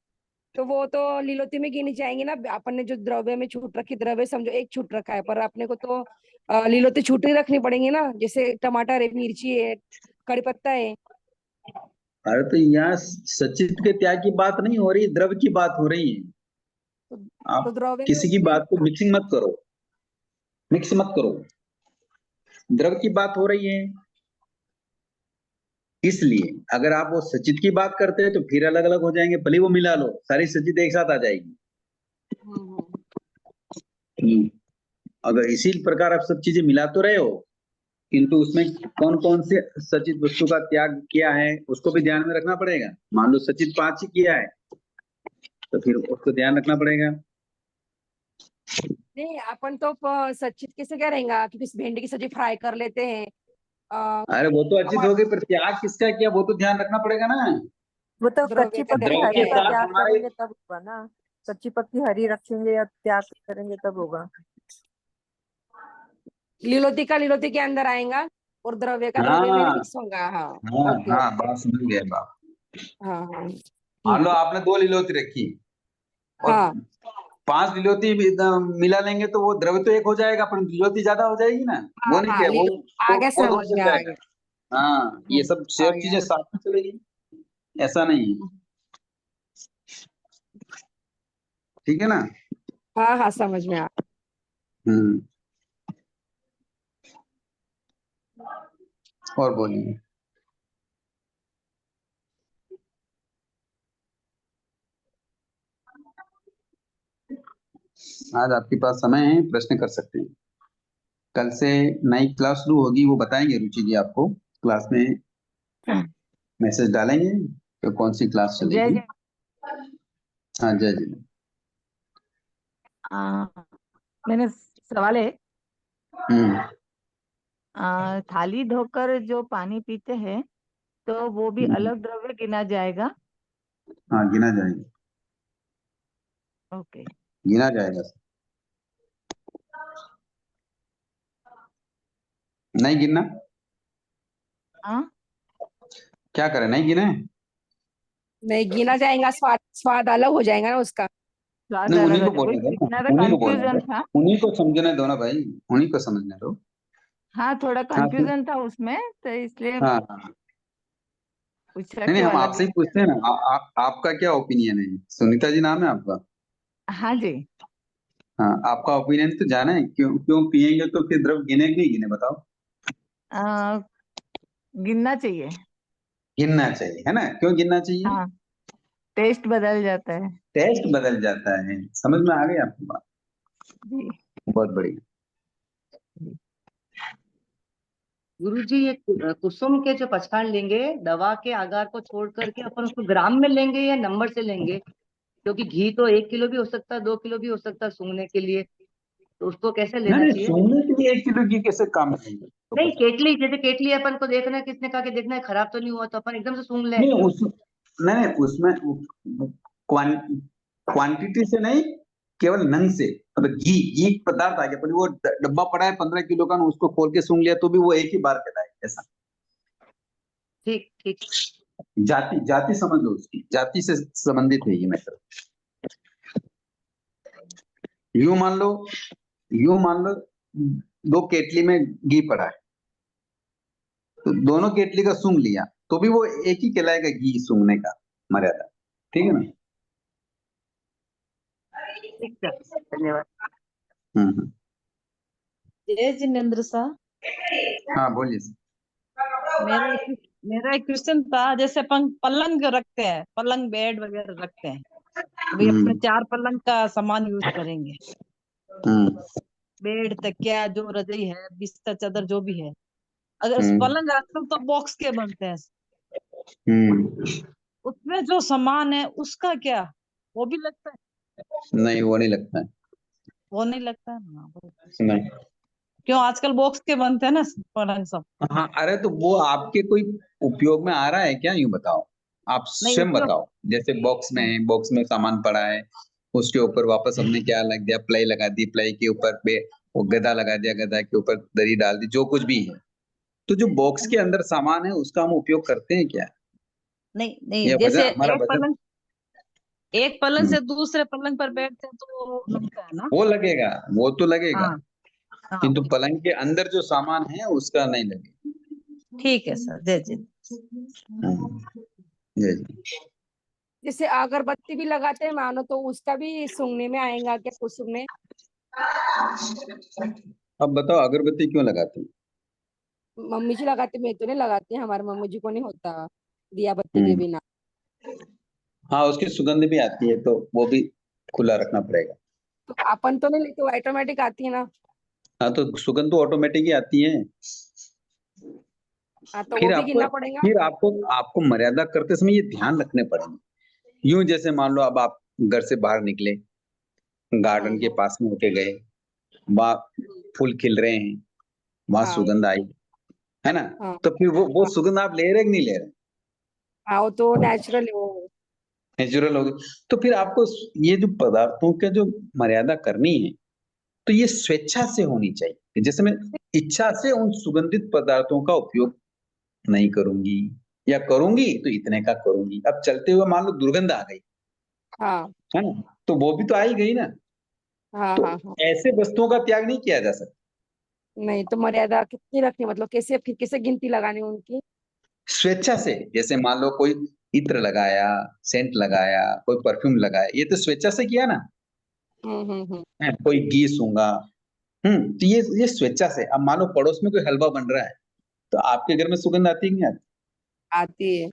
तो वो तो लीलोती में गिनी जाएंगी ना। अपन ने जो द्रव्य में छूट रखी, द्रव्य समझो एक छूट रखा है, पर अपने को तो लीलोती छूटी रखनी पड़ेंगी ना, जैसे टमाटर है, मिर्ची है, कड़ी पत्ता है। अरे तो यहाँ सचित के त्याग की बात नहीं हो रही, द्रव्य की बात हो रही है। तो आप द्रव्य में किसी की उसमें बात को मिक्सिंग मत करो, मिक्स मत करो। द्रव्य की बात हो रही है, इसलिए अगर आप वो सचित की बात करते हैं तो फिर अलग अलग हो जाएंगे। भले वो मिला लो, सारी सचित एक साथ आ जाएगी। अगर इसी प्रकार आप सब चीजें मिला तो रहे हो, किंतु उसमें कौन कौन से सचित वस्तु का त्याग किया है उसको भी ध्यान में रखना पड़ेगा। मान लो सचित 5 ही किया है तो फिर उसको ध्यान रखना पड़ेगा। नहीं, अपन तो सचित कैसे क्या रहेगा कि भिंडी की सब्जी फ्राई कर लेते हैं। अरे वो तो अच्छी हो गई, पर त्याग किसका किया वो तो ध्यान रखना पड़ेगा ना। वो तो द्रव्य कच्ची का पक्की द्रव्य हरी के का साथ त्याग हमारे करेंगे तब होगा ना। कच्ची पक्की हरी रखेंगे या त्याग करेंगे तब होगा। लीलोती के अंदर आएगा और द्रव्य का द्रव्य में हाँ मिक्स होगा। हाँ, हाँ ओके हाँ, ओके। बात समझ गए बात। हाँ हाँ मान ठीक लो है। आपने 2 लीलोती रखी और हाँ 5 लीलोती भी मिला लेंगे तो वो द्रव्य तो एक हो जाएगा, पर लीलोती ज्यादा हो जाएगी ना। वो हाँ नहीं हाँ, क्या आगे वो समझ दोनों में चल आ जाएगा। गया। हाँ, ये सब आ शेयर चीजें गया। साथ में चलेगी, ऐसा नहीं है। ठीक है ना। हाँ हाँ, समझ में आ। हम्म, और बोलिए। आज आपके पास समय है, प्रश्न कर सकते हैं। कल से नई क्लास शुरू होगी, वो बताएंगे रुचि जी आपको। क्लास में मैसेज डालेंगे तो कौन सी क्लास जय चलेगी। जय। हाँ जय जी। मैंने सवाल है, हम्म थाली धोकर जो पानी पीते हैं तो वो भी हम्म, अलग द्रव्य गिना जाएगा? हाँ गिना जाएगा, ओके। गिना जाएगा। नहीं गिनना, हाँ, क्या करें, नहीं गिने। नहीं गिना जाएगा, स्वाद स्वाद अलग हो जाएगा ना उसका। स्वाद नहीं उन्हीं अलग हो को जाएगा, बोलने वही दो ना, इतना तो उन्हीं को बोलने कंफ्यूजन दो, था। उन्हीं को समझने दो ना भाई, उन्हीं को समझने दो। हाँ, थोड़ा हाँ कंफ्यूजन था उसमें तो इसलिए हाँ हाँ। पूछा नहीं कि नहीं, वो हम अलग आपसे ही गिना पूछते हैं जाएगा। ना। आपका क्या ओपिनियन है? सुनीता जी नाम है आपका? हाँ जी। हाँ, आपका ओपिनियन तो जाना है। क्यों क्यों पिएंगे तो फिर द्रव गिने कि नहीं गिने, बताओ। आ, गिनना चाहिए। गिनना चाहिए है ना, क्यों गिनना चाहिए? हाँ, टेस्ट बदल जाता है। टेस्ट बदल जाता है, समझ में आ गई आपकी बात। जी। बहुत बढ़िया। गुरुजी ये कुसुम के जो पचखांड लेंगे, दवा के आगार को छोड़ करके अपन उसको ग्राम में लेंगे या नंबर से लेंगे? क्योंकि घी तो 1 किलो भी हो सकता है, 2 किलो भी हो सकता है सूंघने के लिए, तो उसको कैसे नहीं लेना नहीं, चाहिए? सोने के लिए 1 किलो की कैसे काम करेंगे तो नहीं, पता केटली, जैसे केटली अपन को देखना है, किसने कहा कि देखना है खराब तो नहीं हुआ, तो अपन एकदम से सूंघ लें। नहीं। उस नहीं नहीं, उसमें क्वांटिटी से नहीं, केवल नंग से, मतलब घी घी एक पदार्थ आ गया, पर वो डब्बा पड़ा है 15 किलो का, उसको खोल के सूंघ लिया तो भी वो एक ही बार कहलाए, ऐसा। ठीक ठीक। जाति जाति समझ लो, उसकी जाति से संबंधित है ये मैटर। यूं मान लो, यूं मान लो 2 केतली में घी पड़ा है, तो दोनों केतली का सूंघ लिया तो भी वो एक ही कहलाएगा, घी सूंघने का मर्यादा। ठीक है ना? ठीक सर, धन्यवाद। हम्म। जय जिनेन्द्र सर, हाँ बोलिए सर। मेरा एक क्वेश्चन था, जैसे अपन पलंग रखते हैं, पलंग बेड वगैरह रखते हैं, अभी अपने 4 पलंग का सामान यूज करेंगे, बेड तकिया जो रजाई है, बिस्तर चादर जो भी है, अगर पलंग आजकल तो बॉक्स के बनते हैं, उसमें जो सामान है उसका क्या, वो भी लगता है? नहीं, वो नहीं लगता है। वो नहीं लगता है ना? नहीं। क्यों, आजकल बॉक्स के बनते हैं ना पलंग सब। हाँ, अरे तो वो आपके कोई उपयोग में आ रहा है क्या, यूं बताओ, आप नहीं स्वयं उपयोग। बताओ। जैसे बॉक्स में सामान पड़ा है, उसके ऊपर वापस हमने क्या लग दिया, प्लाई लगा दी, प्लाई के ऊपर वो गदा लगा दिया, गदा के ऊपर दरी डाल दी, जो कुछ भी है, तो जो बॉक्स के अंदर सामान है उसका हम उपयोग करते हैं क्या? नहीं नहीं, या जैसे वजह हमारा वजन एक पलंग से दूसरे पलंग पर बैठते हैं तो वो लगता है ना? वो लगेगा, वो तो लगेगा, हाँ हाँ, किंतु पलंग के अंदर जो सामान है उसका नहीं लगेगा। ठीक है सर, जय जी। जय जी। जैसे अगरबत्ती भी लगाते हैं मानो, तो उसका भी सूंघने में आएगा क्या, कुसुम में? अब बताओ, अगरबत्ती क्यों लगाते हैं? मम्मी जी लगाती, मैं तो नहीं लगाती, हमारी मम्मी जी को नहीं होता दिया बत्ती के बिना। हाँ, उसकी सुगंध भी आती है, तो वो भी खुला रखना पड़ेगा। तो अपन तो नहीं लेते, वो ऑटोमेटिक आती है ना। हाँ, तो सुगंध तो ऑटोमेटिक ही आती है। हाँ, तो वो भी गिनना पड़ेगा। फिर आपको आपको मर्यादा करते समय ये ध्यान रखने पड़ेंगे। यूं जैसे मान लो अब आप घर से बाहर निकले, गार्डन के पास में होके गए, वहां फूल खिल रहे हैं, वहां हाँ सुगंध आई, है ना? हाँ तो फिर वो हाँ सुगंध आप ले रहे कि नहीं ले रहे? हाँ, वो तो नेचुरल है वो। नेचुरल होगी। तो फिर आपको ये जो पदार्थों के जो मर्यादा करनी है, तो ये स्वेच्छा से होनी चाहिए। जैसे मैं इच्छा से उन सुगंधित पदार्थों का उपयोग नहीं करूंगी, या करूंगी तो इतने का करूंगी। अब चलते हुए मान लो दुर्गंध आ गई, हाँ है ना, तो वो भी तो आ ही गई ना। हाँ तो हाँ हाँ। ऐसे वस्तुओं का त्याग नहीं किया जा सकता। नहीं तो मर्यादा कितनी रखनी, मतलब कैसे, फिर कैसे गिनती लगानी उनकी? स्वेच्छा से, जैसे मान लो कोई इत्र लगाया, सेंट लगाया, कोई परफ्यूम लगाया, ये तो स्वेच्छा से किया ना। हम्म। है, कोई घी सूंघा, तो ये स्वेच्छा से। अब मान लो पड़ोस में कोई हलवा बन रहा है, तो आपके घर में सुगंध आती है कि नहीं आती? आती है।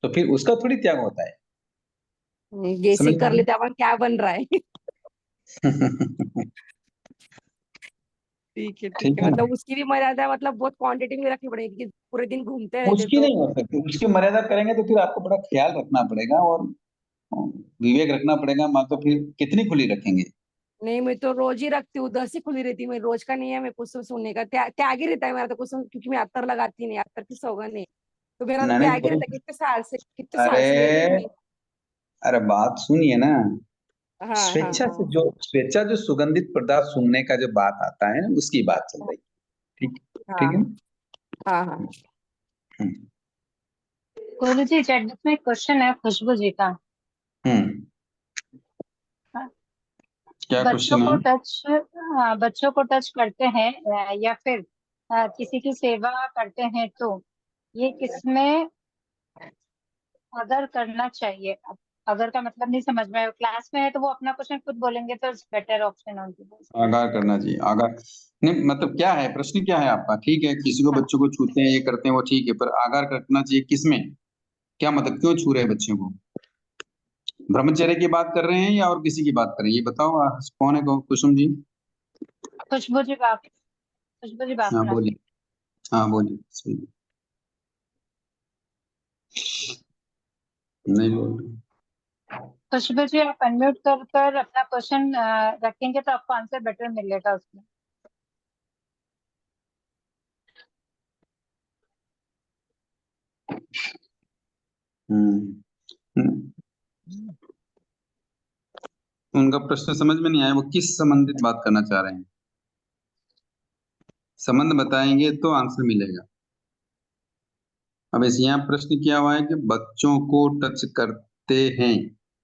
तो फिर उसका थोड़ी त्याग होता है। समझ गेसी कर में लेते अपन क्या बन रहा है। आई? ठीक ठीक है, है ना? मतलब उसकी भी मर्यादा, मतलब बहुत क्वांटिटी में रखनी पड़ेगी कि पूरे दिन घूमते रहते उसकी तो। नहीं हो सकती, उसकी मर्यादा करेंगे तो फिर आपको बड़ा ख्याल रखना पड़ेगा, और विवेक रखना पड़ेगा। मान तो फिर कितनी खुली रखेंगे? नहीं, मैं तो रोज ही रखती हूँ, 10 ही खुली रहती है, मैं रोज का नहीं है, मैं कुछ सुनने का त्याग ही रहता है मेरा तो कुछ, क्योंकि मैं अत्तर लगाती नहीं, अत्तर की सौगंध है, तो मेरा तो ना, नहीं त्याग ही थोड़ी। रहता है। कितने साल से ले रही हूँ अरे, मैं। अरे बात सुनिए ना। हाँ हाँ हाँ स्वेच्छा जो सुगंधित पदार्थ सूंघने का जो बात आता है ना, उसकी बात चल रही है। ठीक, ठीक हाँ है ना? हाँ हाँ। हम्म। गुरु जी, चैट बॉक्स में क्वेश्चन है खुशबू जी का। हम्म। क्या बच्चों क्वेश्चन को है? टच बच्चों को टच करते हैं या फिर किसी की सेवा करते हैं, तो ये किसमें अगर करना चाहिए? अगर का मतलब नहीं समझ में आया, क्लास में है तो वो अपना क्वेश्चन खुद बोलेंगे तो बेटर ऑप्शन है उनके पास। आगाह करना चाहिए, आगाह। नहीं, मतलब क्या है, प्रश्न क्या है आपका? ठीक है, किसी को, बच्चों को छूते हैं, ये करते हैं, वो ठीक है, पर आगाह करना चाहिए किसमें? क्या मतलब, क्यों छू रहे हैं बच्चों को? ब्रह्मचर्य की बात कर रहे हैं या और किसी की बात कर रहे हैं, ये बताओ। कौन है, कुसुम जी? खुशबू जी बात हाँ ना। बोलिए। हाँ बोलिए, सुनिए। नहीं बोल रहे। खुशबू जी, आप अनम्यूट कर कर अपना क्वेश्चन रखेंगे तो आपको आंसर बेटर मिलेगा उसमें। हम्म। हम्म। उनका प्रश्न समझ में नहीं आया, वो किस संबंधित बात करना चाह रहे हैं? संबंध बताएंगे तो आंसर मिलेगा। अब इस यहाँ प्रश्न किया हुआ है कि बच्चों को टच करते हैं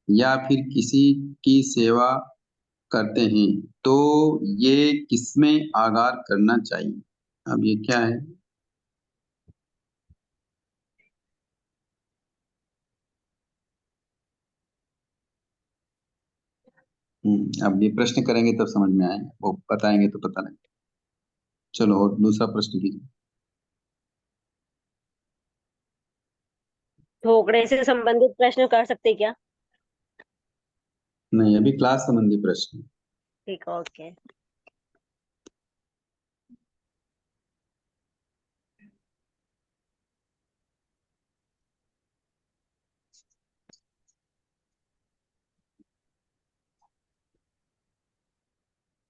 या फिर किसी की सेवा करते हैं तो ये किसमें आगार करना चाहिए? अब ये क्या है? अब ये प्रश्न करेंगे तब समझ में आएगा, वो बताएंगे तो पता लगेगा। चलो और दूसरा प्रश्न कीजिए। ठोकने से संबंधित प्रश्न कर सकते क्या? नहीं, अभी क्लास संबंधी प्रश्न। ठीक है, ओके।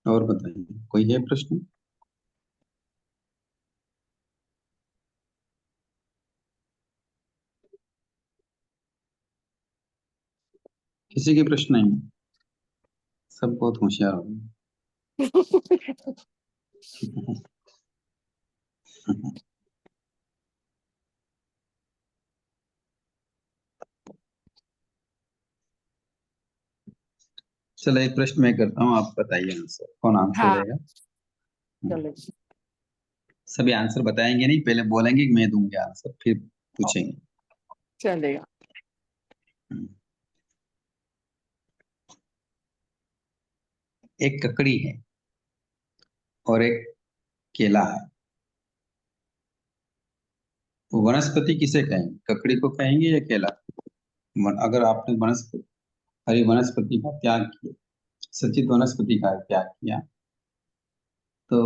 और बताइए, कोई है प्रश्न? किसी के प्रश्न नहीं? सब बहुत होशियार हो गए। चलो एक प्रश्न मैं करता हूँ, आप बताइए आंसर, कौन आंसर हाँ देगा? चलो। सभी आंसर बताएंगे नहीं, पहले बोलेंगे कि मैं दूंगी आंसर, फिर पूछेंगे। चलेगा। एक ककड़ी है और एक केला है, तो वनस्पति किसे कहेंगे? ककड़ी को कहेंगे या केला? अगर आपने वनस्पति, हरी वनस्पति का त्याग किया, सचित वनस्पति का त्याग किया, तो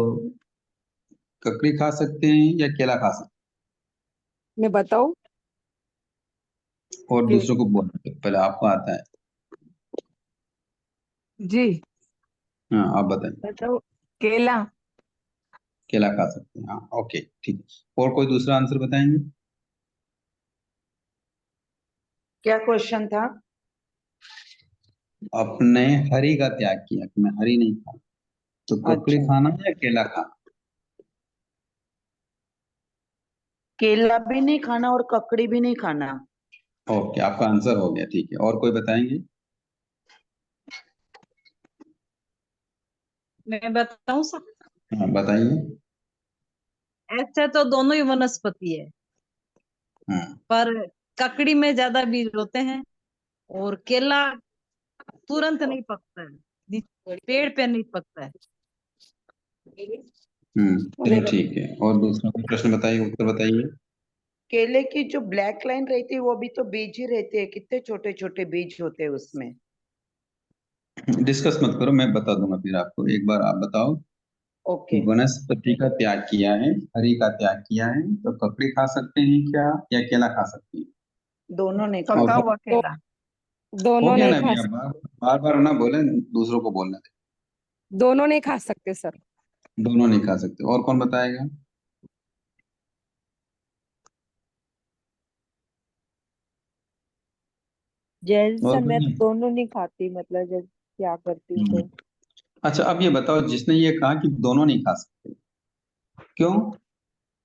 ककड़ी खा सकते हैं या केला खा सकते मैं बताऊं? हैं? और दूसरों को बोलना है, पहले आपको आता है। जी हाँ आप बताइए। बताओ। केला। केला खा सकते हैं, हाँ ओके ठीक है। और कोई दूसरा आंसर बताएंगे? क्या क्वेश्चन था? अपने हरी का त्याग किया कि मैं हरी नहीं खा, तो ककड़ी अच्छा, खाना या केला खाना? केला भी नहीं खाना और ककड़ी भी नहीं खाना। ओके, आपका आंसर हो गया, ठीक है। और कोई बताएंगे? मैं बताऊं सब? हाँ बताइए। ऐसे तो दोनों ही वनस्पति है, हाँ पर ककड़ी में ज्यादा बीज होते हैं और केला तुरंत नहीं पकता है, पेड़ पे नहीं पकता है। चलो ठीक है। और दूसरा कोई प्रश्न बताइए, उत्तर बताइए। केले की जो ब्लैक लाइन रहती है वो भी तो बीज ही रहते हैं, कितने छोटे छोटे बीज होते हैं उसमें। डिस्कस मत करो, मैं बता दूंगा फिर आपको। एक बार आप बताओ, ओके। वनस्पति का त्याग किया है, हरी का त्याग किया है, तो ककड़ी खा सकते हैं क्या या केला खा सकते हैं? दोनों ने और पका खा। हुआ तो केला। हो दोनों गया नहीं ना खा अभी, आप बार बार ना बोले, दूसरों को बोलने दे। दोनों नहीं खा सकते सर। दोनों नहीं खा सकते। और कौन बताएगा? जैसे और मैं कोई तो नहीं? दोनों नहीं खाती, मतलब जब क्या करती हूँ हम्म, तो। अच्छा अब ये बताओ, जिसने ये कहा कि दोनों नहीं खा सकते, क्यों?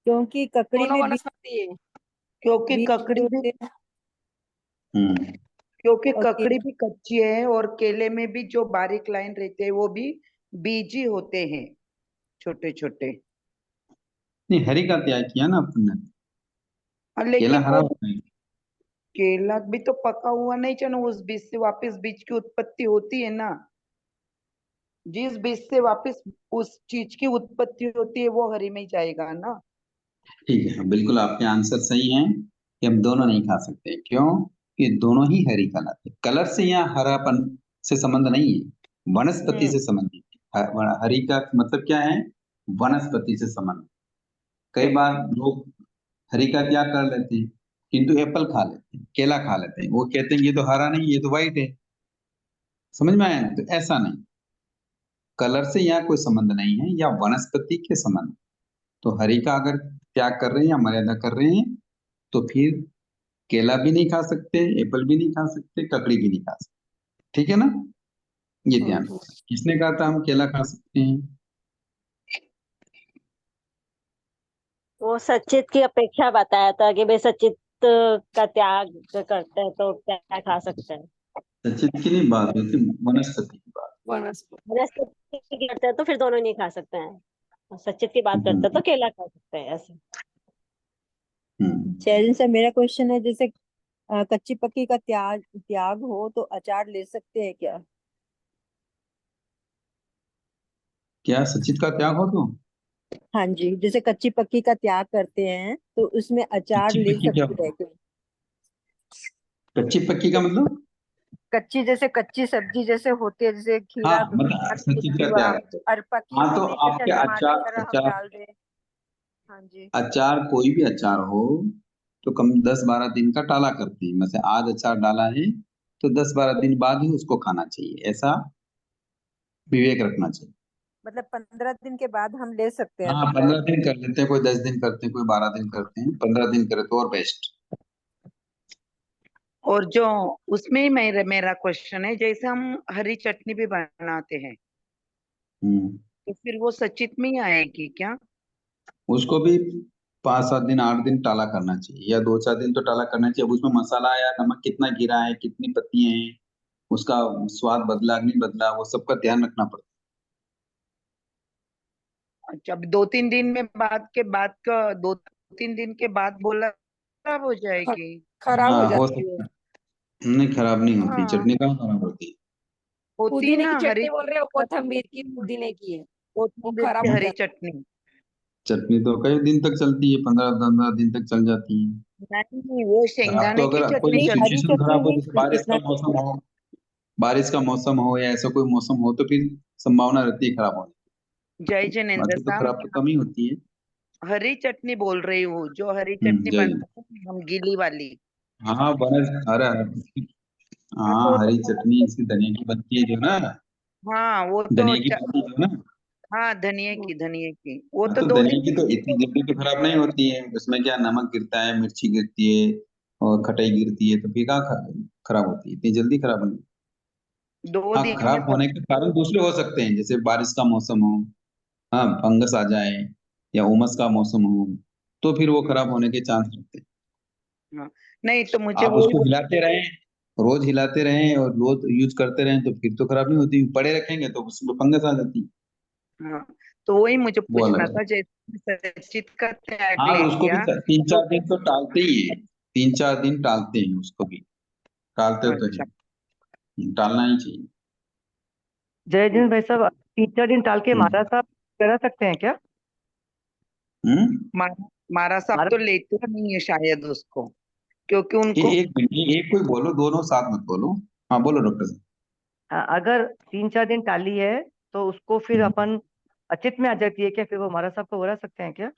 क्योंकि ककड़ी दोनों में वनस्पति है। क्योंकि बीज भी ककड़ी भी होते हैं हम्म क्योंकि और ककड़ी भी कच्ची है और केले में भी जो बारीक लाइन रहते हैं वो भी बीज ही होते हैं, छोटे छोटे। नहीं, हरी का त्याग किया ना अपन ने, और केला लेकिन हरा वो होता है। केला भी तो पका हुआ नहीं चलो, उस बीज से वापस बीज की उत्पत्ति होती है ना। जिस बीज से वापस उस चीज की उत्पत्ति होती है वो हरी में ही जाएगा ना। ठीक है, बिल्कुल आपके आंसर सही हैं कि हम दोनों नहीं खा सकते। क्यों? कि दोनों ही हरी कहलाते हैं। कलर से या हरापन से संबंध नहीं है, वनस्पति से संबंध है। हरी का मतलब क्या है? वनस्पति से संबंध। कई बार लोग हरी का त्याग कर लेते हैं किंतु एप्पल खा लेते हैं, केला खा लेते हैं, वो कहते हैं ये तो हरा नहीं, ये तो व्हाइट है। समझ में आया ना? तो ऐसा नहीं, कलर से यहाँ कोई संबंध नहीं है या वनस्पति के संबंध। तो हरी का अगर त्याग कर रहे हैं या मर्यादा कर रहे हैं तो फिर केला भी नहीं खा सकते, एप्पल भी नहीं खा सकते, ककड़ी भी नहीं खा सकते। ठीक है ना? ये ध्यान रखना। किसने कहा था हम केला खा सकते हैं? वो सचित की अपेक्षा बताया था कि भाई सचित का त्याग करते हैं तो क्या खा सकते हैं। सचित की नहीं बात होती, वनस्पति की बात। वनस्पति। वनस्पति की करते हैं तो फिर दोनों नहीं खा सकते हैं, और सचित की बात करते हैं तो केला खा सकते हैं ऐसे। जैन सर मेरा क्वेश्चन है, जैसे कच्ची पक्की का त्याग त्याग हो तो अचार ले सकते हैं क्या? क्या सचित का त्याग हो तो? हाँ जी, जैसे कच्ची पक्की का त्याग करते हैं तो उसमें अचार कच्ची ले पक्की क्या? सकते हैं क्या? कच्ची पक्की का मतलब? कच्ची जैसे कच्ची सब्जी जैसे होती है, जैसे हाँ खीरा मतलब सचित का हुआ, त्याग। और पकी हाँ तो हुई में जैसे आपके टमाटर अचार वगैरह हम अचार डाल दें। हाँ जी। अचार कोई भी अचार हो तो कम 10-12 दिन का टाला करते हैं। मतलब आज अचार डाला है तो 10-12 दिन बाद ही उसको खाना चाहिए, ऐसा विवेक रखना चाहिए। मतलब 15 दिन के बाद हम ले सकते हैं हाँ मतलब। 15 दिन कर लेते हैं, कोई 10 दिन करते हैं, कोई 12 दिन करते हैं, 15 दिन करे तो और बेस्ट। और जो उसमें मेरा क्वेश्चन है, जैसे हम हरी चटनी भी बनाते हैं तो फिर वो सचित में ही आएगी क्या? उसको भी 5-7 दिन 8 दिन टाला करना चाहिए, या 2-4 दिन तो टाला करना चाहिए। अब उसमें मसाला या नमक कितना गिरा है, कितनी पत्तियां हैं, उसका स्वाद बदला नहीं बदला, वो सबका ध्यान रखना पड़ता अच्छा, अब 2-3 दिन में बाद के बाद का 2-3 दिन के बाद बोला खराब हो जाएगी। है। खराब हो हाँ हो जाती है। सकता है। नहीं खराब नहीं होती, हाँ, चटनी कहाँ खराब होती होती पुदीने ना की हरी चटनी बोल रहे हो, कोथमीर की पुदीने की है, वो कोथिंबीर खराब की हो है? हरी जाती चटनी। चटनी तो कई दिन तक चलती है, 15-15 दिन तक चल जाती है। नहीं, वो और आप तो शेंगदाने की अगर कोई चटनी नहीं, हरी सिचुएशन चटनी खराब हो, नहीं जैसे बारिश इतना का मौसम हो, बारिश का मौसम हो या ऐसा कोई मौसम हो, तो फिर संभावना रहती है खराब होने जय की। जिनेन्द्र बाकी तो साहब, खराब तो कम ही होती है। हरी चटनी बोल रही हूँ, जो हरी चटनी जय। बनाते हैं हम गीली वाली। हाँ बनस, अरे हाँ हाँ तो वो तो हरी बहुत चटनी इसकी धनिया की बनती है जो ना, हाँ वो तो धनिया की बनती है जो ना, हाँ धनिए की वो हाँ तो तो दो धनिया दिन की तो इतनी जल्दी तो खराब नहीं होती है। उसमें क्या नमक गिरता है, मिर्ची गिरती है और खटाई गिरती है, तो फिर कहाँ खराब होती है, इतनी जल्दी खराब नहीं। दो हाँ दिन में खराब होने के कारण दूसरे हो सकते हैं, जैसे बारिश का मौसम हो, हाँ फंगस आ जाए, या उमस का मौसम हो, तो फिर वो खराब होने के चांस रहते हैं। हाँ, नहीं तो मुझे आप वही उसको हिलाते रहें, रोज हिलाते रहें और रोज यूज करते रहें, तो फिर तो खराब नहीं होती। पड़े रखेंगे तो उसमें फंगस आ जाती है। हाँ, तो वही मुझे वो पूछना अलग है। था, जैसे सचित का त्याग हाँ ले उसको भी लिया 3-4 दिन तो तो टालते ही है, 3-4 दिन टालते हैं उसको भी, टालते तो अच्छा। है, टालना ही चाहिए। जयचंद भाई साहब, 3-4 दिन टाल के हम्म मारा साहब करा सकते हैं क्या? हम्म मारा साहब मारा तो लेते नहीं है शायद उसको, क्योंकि उनको एक मिनट, एक कोई बोलो, दोनों साथ मत बोलो। हाँ बोलो डॉक्टर साहब। अगर 3-4 दिन टाली है तो उसको फिर हम्म। अपन अचित में आ जाती है क्या? फिर वो मारा साहब को बुला सकते हैं क्या?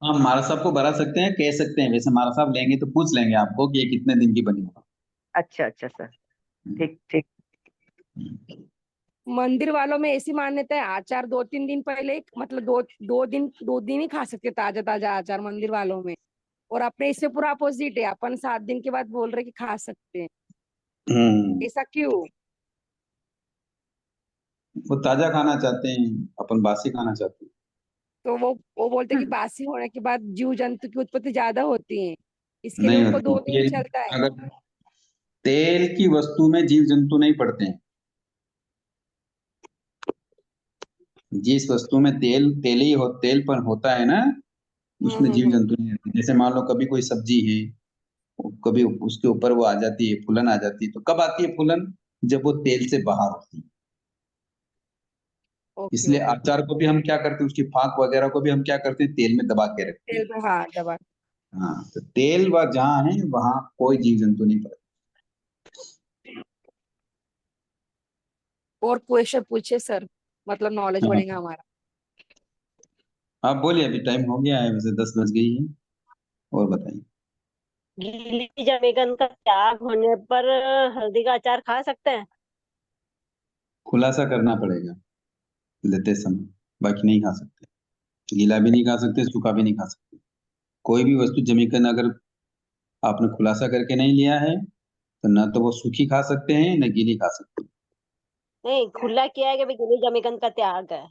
हाँ मारा साहब को बता सकते हैं, कह सकते हैं। वैसे मारा साहब लेंगे तो पूछ लेंगे आपको कि ये कितने दिन की बनी हो। अच्छा अच्छा सर, ठीक ठीक। मंदिर वालों में ऐसी मान्यता है, आचार 2-3 दिन पहले मतलब दो दिन ही खा सकते, ताजा ताजा आचार मंदिर वालों में। और अपने इससे पूरा अपोजिट है, अपन 7 दिन के बाद बोल रहे कि खा सकते हैं, हम्म ऐसा क्यों? वो ताजा खाना चाहते हैं, अपन बासी खाना चाहते हैं। तो वो बोलते कि बासी होने के बाद जीव जंतु की उत्पत्ति ज्यादा होती है, इसके लिए नहीं उनको होती 2 दिन ये, चलता है। अगर तेल की वस्तु में जीव जंतु नहीं पड़ते हैं, जिस वस्तु में तेल तेल ही हो, तेल पर होता है ना, उसमें जीव हम्म। जंतु नहीं रहते। जैसे मान लो कभी कोई सब्जी है, कभी उसके ऊपर वो आ जाती है, फूलन आ जाती है, तो कब आती है फूलन? जब वो तेल से बाहर होती है। ओके इसलिए ओके। अचार को भी हम क्या करते हैं, उसकी फाक वगैरह को भी हम क्या करते हैं, तेल में दबा के रखते तेल हैं। में, हाँ, दबा। हाँ तो तेल वह जहाँ है वहां कोई जीव जंतु नहीं पड़ता। और क्वेश्चन पूछे सर, मतलब नॉलेज हाँ बढ़ेगा हमारा। आप बोलिए, अभी टाइम हो गया है, वैसे 10 बज गई है। और बताइए। गीली जमेगन का त्याग होने पर हल्दी का अचार खा सकते हैं? खुलासा करना पड़ेगा लेते समय, बाकी नहीं खा सकते। गीला भी नहीं खा सकते, सूखा भी नहीं खा सकते। कोई भी वस्तु जमीकन अगर आपने खुलासा करके नहीं लिया है, तो ना तो वो सूखी खा सकते हैं, न गीली खा सकते हैं। नहीं, खुला किया है कि भाई गिली जमीकंद का त्याग है।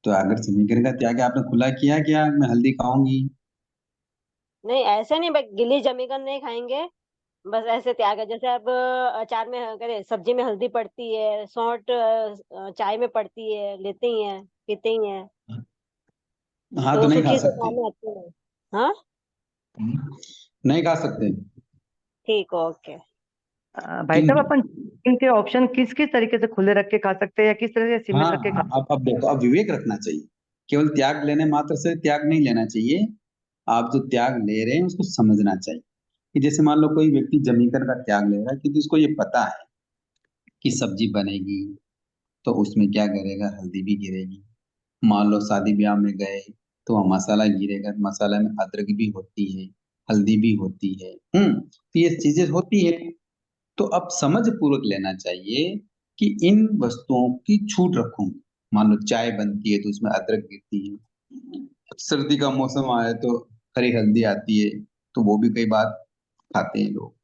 तो अगर समीकरण का त्याग आपने खुला किया, क्या मैं हल्दी खाऊंगी? नहीं, ऐसे नहीं, भाई गिली जमीकंद नहीं खाएंगे, बस ऐसे त्याग है। जैसे अब अचार में करे, सब्जी में हल्दी पड़ती है, सौंठ चाय में पड़ती है, लेते ही हैं, पीते ही हैं, हाँ, तो तो नहीं खा सूखी से सकते। काम में आती है। हाँ, नहीं खा सकते। ठीक, ओके। भाई साहब, किंतु अपन इनके ऑप्शन किस किस तरीके से खुले रख के खा सकते हैं या किस तरह से सीमित हाँ रख के खा? हाँ, अब देखो, अब विवेक रखना चाहिए। केवल त्याग लेने मात्र से त्याग नहीं लेना चाहिए। आप जो त्याग ले रहे हैं उसको समझना चाहिए। कि जैसे मान लो कोई व्यक्ति जमीकंद का त्याग ले रहा है, क्योंकि उसको ये पता है कि सब्जी बनेगी तो उसमें क्या गिरेगा, हल्दी भी गिरेगी। मान लो शादी ब्याह में गए तो वहाँ मसाला गिरेगा, मसाला में अदरक भी होती है, हल्दी भी होती है। तो ये चीजें होती है। तो अब समझ पूर्वक लेना चाहिए कि इन वस्तुओं की छूट रखूंगी। मान लो चाय बनती है तो उसमें अदरक गिरती है, सर्दी का मौसम आए तो हरी हल्दी आती है, तो वो भी कई बार खाते हैं लोग।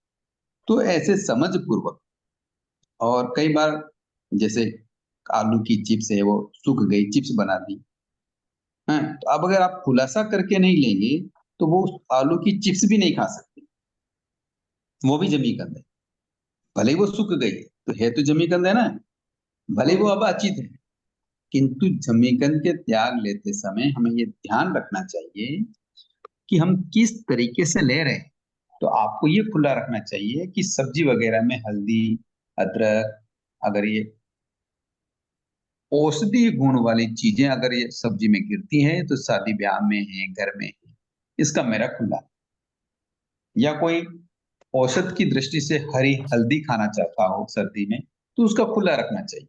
तो ऐसे समझ पूर्वक। और कई बार जैसे आलू की चिप्स है, वो सूख गई, चिप्स बना दी है, तो अब अगर आप खुलासा करके नहीं लेंगे तो वो आलू की चिप्स भी नहीं खा सकते। वो भी जमीकंद है, भले ही वो सूख गई तो है तो जमीकंद है ना, भले ही वो अब अचित है। किंतु जमीकंद के त्याग लेते समय हमें ये ध्यान रखना चाहिए कि हम किस तरीके से ले रहे हैं। तो आपको ये खुला रखना चाहिए कि सब्जी वगैरह में हल्दी, अदरक, अगर ये औषधीय गुण वाली चीजें अगर ये सब्जी में गिरती हैं तो शादी ब्याह में है, घर में है, इसका मेरा खुला। या कोई औषध की दृष्टि से हरी हल्दी खाना चाहता हो सर्दी में, तो उसका खुला रखना चाहिए।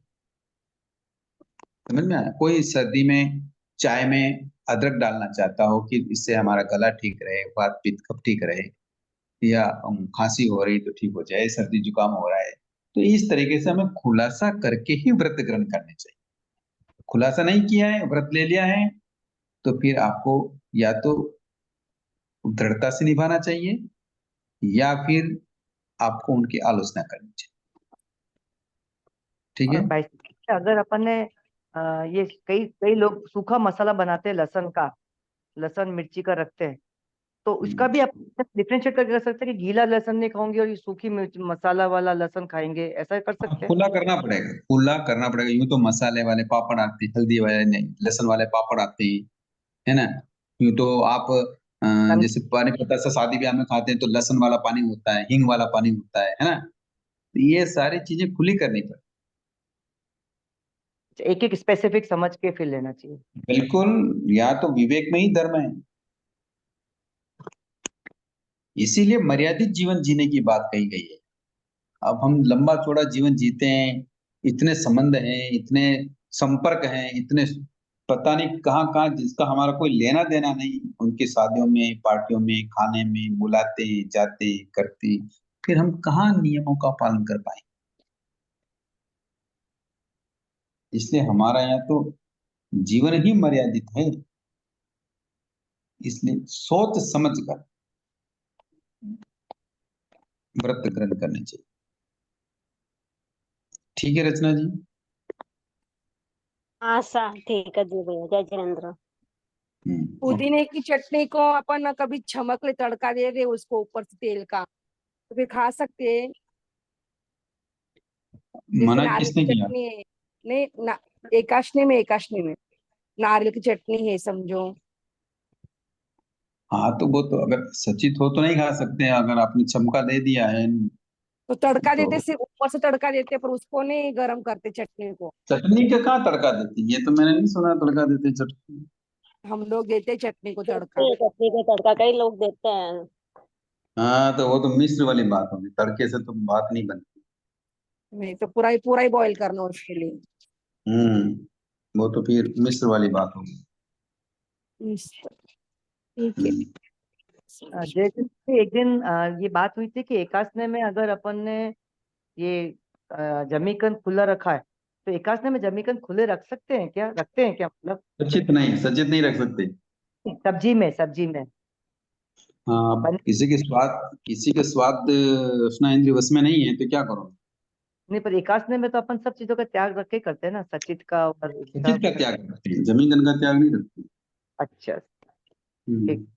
समझ में आया? कोई सर्दी में चाय में अदरक डालना चाहता हो कि इससे हमारा गला ठीक रहे, वात पित्त कफ ठीक रहे, या खांसी हो रही तो ठीक हो जाए, सर्दी जुकाम हो रहा है, तो इस तरीके से हमें खुलासा करके ही व्रत ग्रहण करने चाहिए। खुलासा नहीं किया है, व्रत ले लिया है, तो फिर आपको या तो दृढ़ता से निभाना चाहिए या फिर आपको उनकी आलोचना करनी चाहिए। ठीक और है। भाई साहब, अगर अपन ने ये कई कई लोग सूखा मसाला बनाते हैं, लहसुन का, लहसुन मिर्ची का रखते हैं, तो उसका भी आप डिफरेंशिएट करके कर सकते हैं कि गीला लहसुन नहीं खाओगे और ये सूखी मिर्च मसाला वाला लहसुन खाएंगे, ऐसा कर सकते हैं? खुला करना पड़ेगा, खुला करना पड़ेगा। यूं तो मसाले वाले पापड़ आते हैं, हल्दी वाले नहीं, लहसुन वाले पापड़ आते हैं, है ना। यूं तो आप जैसे पानी पत्ता से शादी ब्याह में खाते हैं तो लहसुन वाला पानी होता है, हींग वाला पानी होता है ना। तो ये सारी चीजें खुली करनी पड़ती। एक एक स्पेसिफिक समझ के फिर लेना चाहिए। बिल्कुल, या तो विवेक में ही धर्म है। इसीलिए मर्यादित जीवन जीने की बात कही गई है। अब हम लंबा चौड़ा जीवन जीते हैं, इतने संबंध हैं, इतने संपर्क हैं, इतने पता नहीं कहाँ कहाँ, जिसका हमारा कोई लेना देना नहीं, उनकी शादियों में, पार्टियों में, खाने में बुलाते हैं, जाते हैं, करते हैं, फिर हम कहाँ नियमों का पालन कर पाए। इसलिए हमारा यहाँ तो जीवन ही मर्यादित है। इसलिए सोच समझ कर व्रत ग्रहण करने चाहिए। ठीक है रचना जी। हाँ सा ठीक है जी भैया, जय जिनेन्द्र। ओके। पुदीने की चटनी को अपन कभी छमक ले तड़का दे दे उसको ऊपर से तेल का, तो फिर खा सकते हैं। जैसे मना नारियल किसने की किया? चटनी है, नहीं ना, एकाशनी में नारियल की चटनी है समझो। हाँ, तो वो तो अगर सचित हो तो नहीं खा सकते हैं, अगर आपने चमका दे दिया है तो तड़का तो। देते, सिर्फ ऊपर से तड़का देते, पर उसको नहीं गरम करते चटनी को। चटनी का कहाँ तड़का देती? ये तो मैंने नहीं सुना तड़का देते चटनी। हम लोग देते चटनी को तड़का। चटनी का तड़का कई लोग देते हैं। हाँ, तो वो तो मिश्र वाली बात होगी, तड़के से तो बात नहीं बनती। नहीं तो पूरा ही बॉईल करना उसके लिए। वो तो फिर मिश्र वाली बात होगी। ठीक है। जैसे एक दिन ये बात हुई थी कि एकादशी में अगर अपन ने ये जमीकंद खुला रखा है, तो एकादशी में जमीकंद खुले रख सकते हैं क्या, रखते हैं क्या, मतलब सचित नहीं रख सकते। सब्जी में हाँ, अब किसी के स्वाद उष्णा इंद्रिय वश में नहीं है तो क्या करो। नहीं, पर एकादश में तो अपन सब चीजों का त्याग रख के करते हैं ना, सचित का और सचित का त्याग करते हैं, जमीन धन का त्याग नहीं रखते। अच्छा हम्म। ठीक।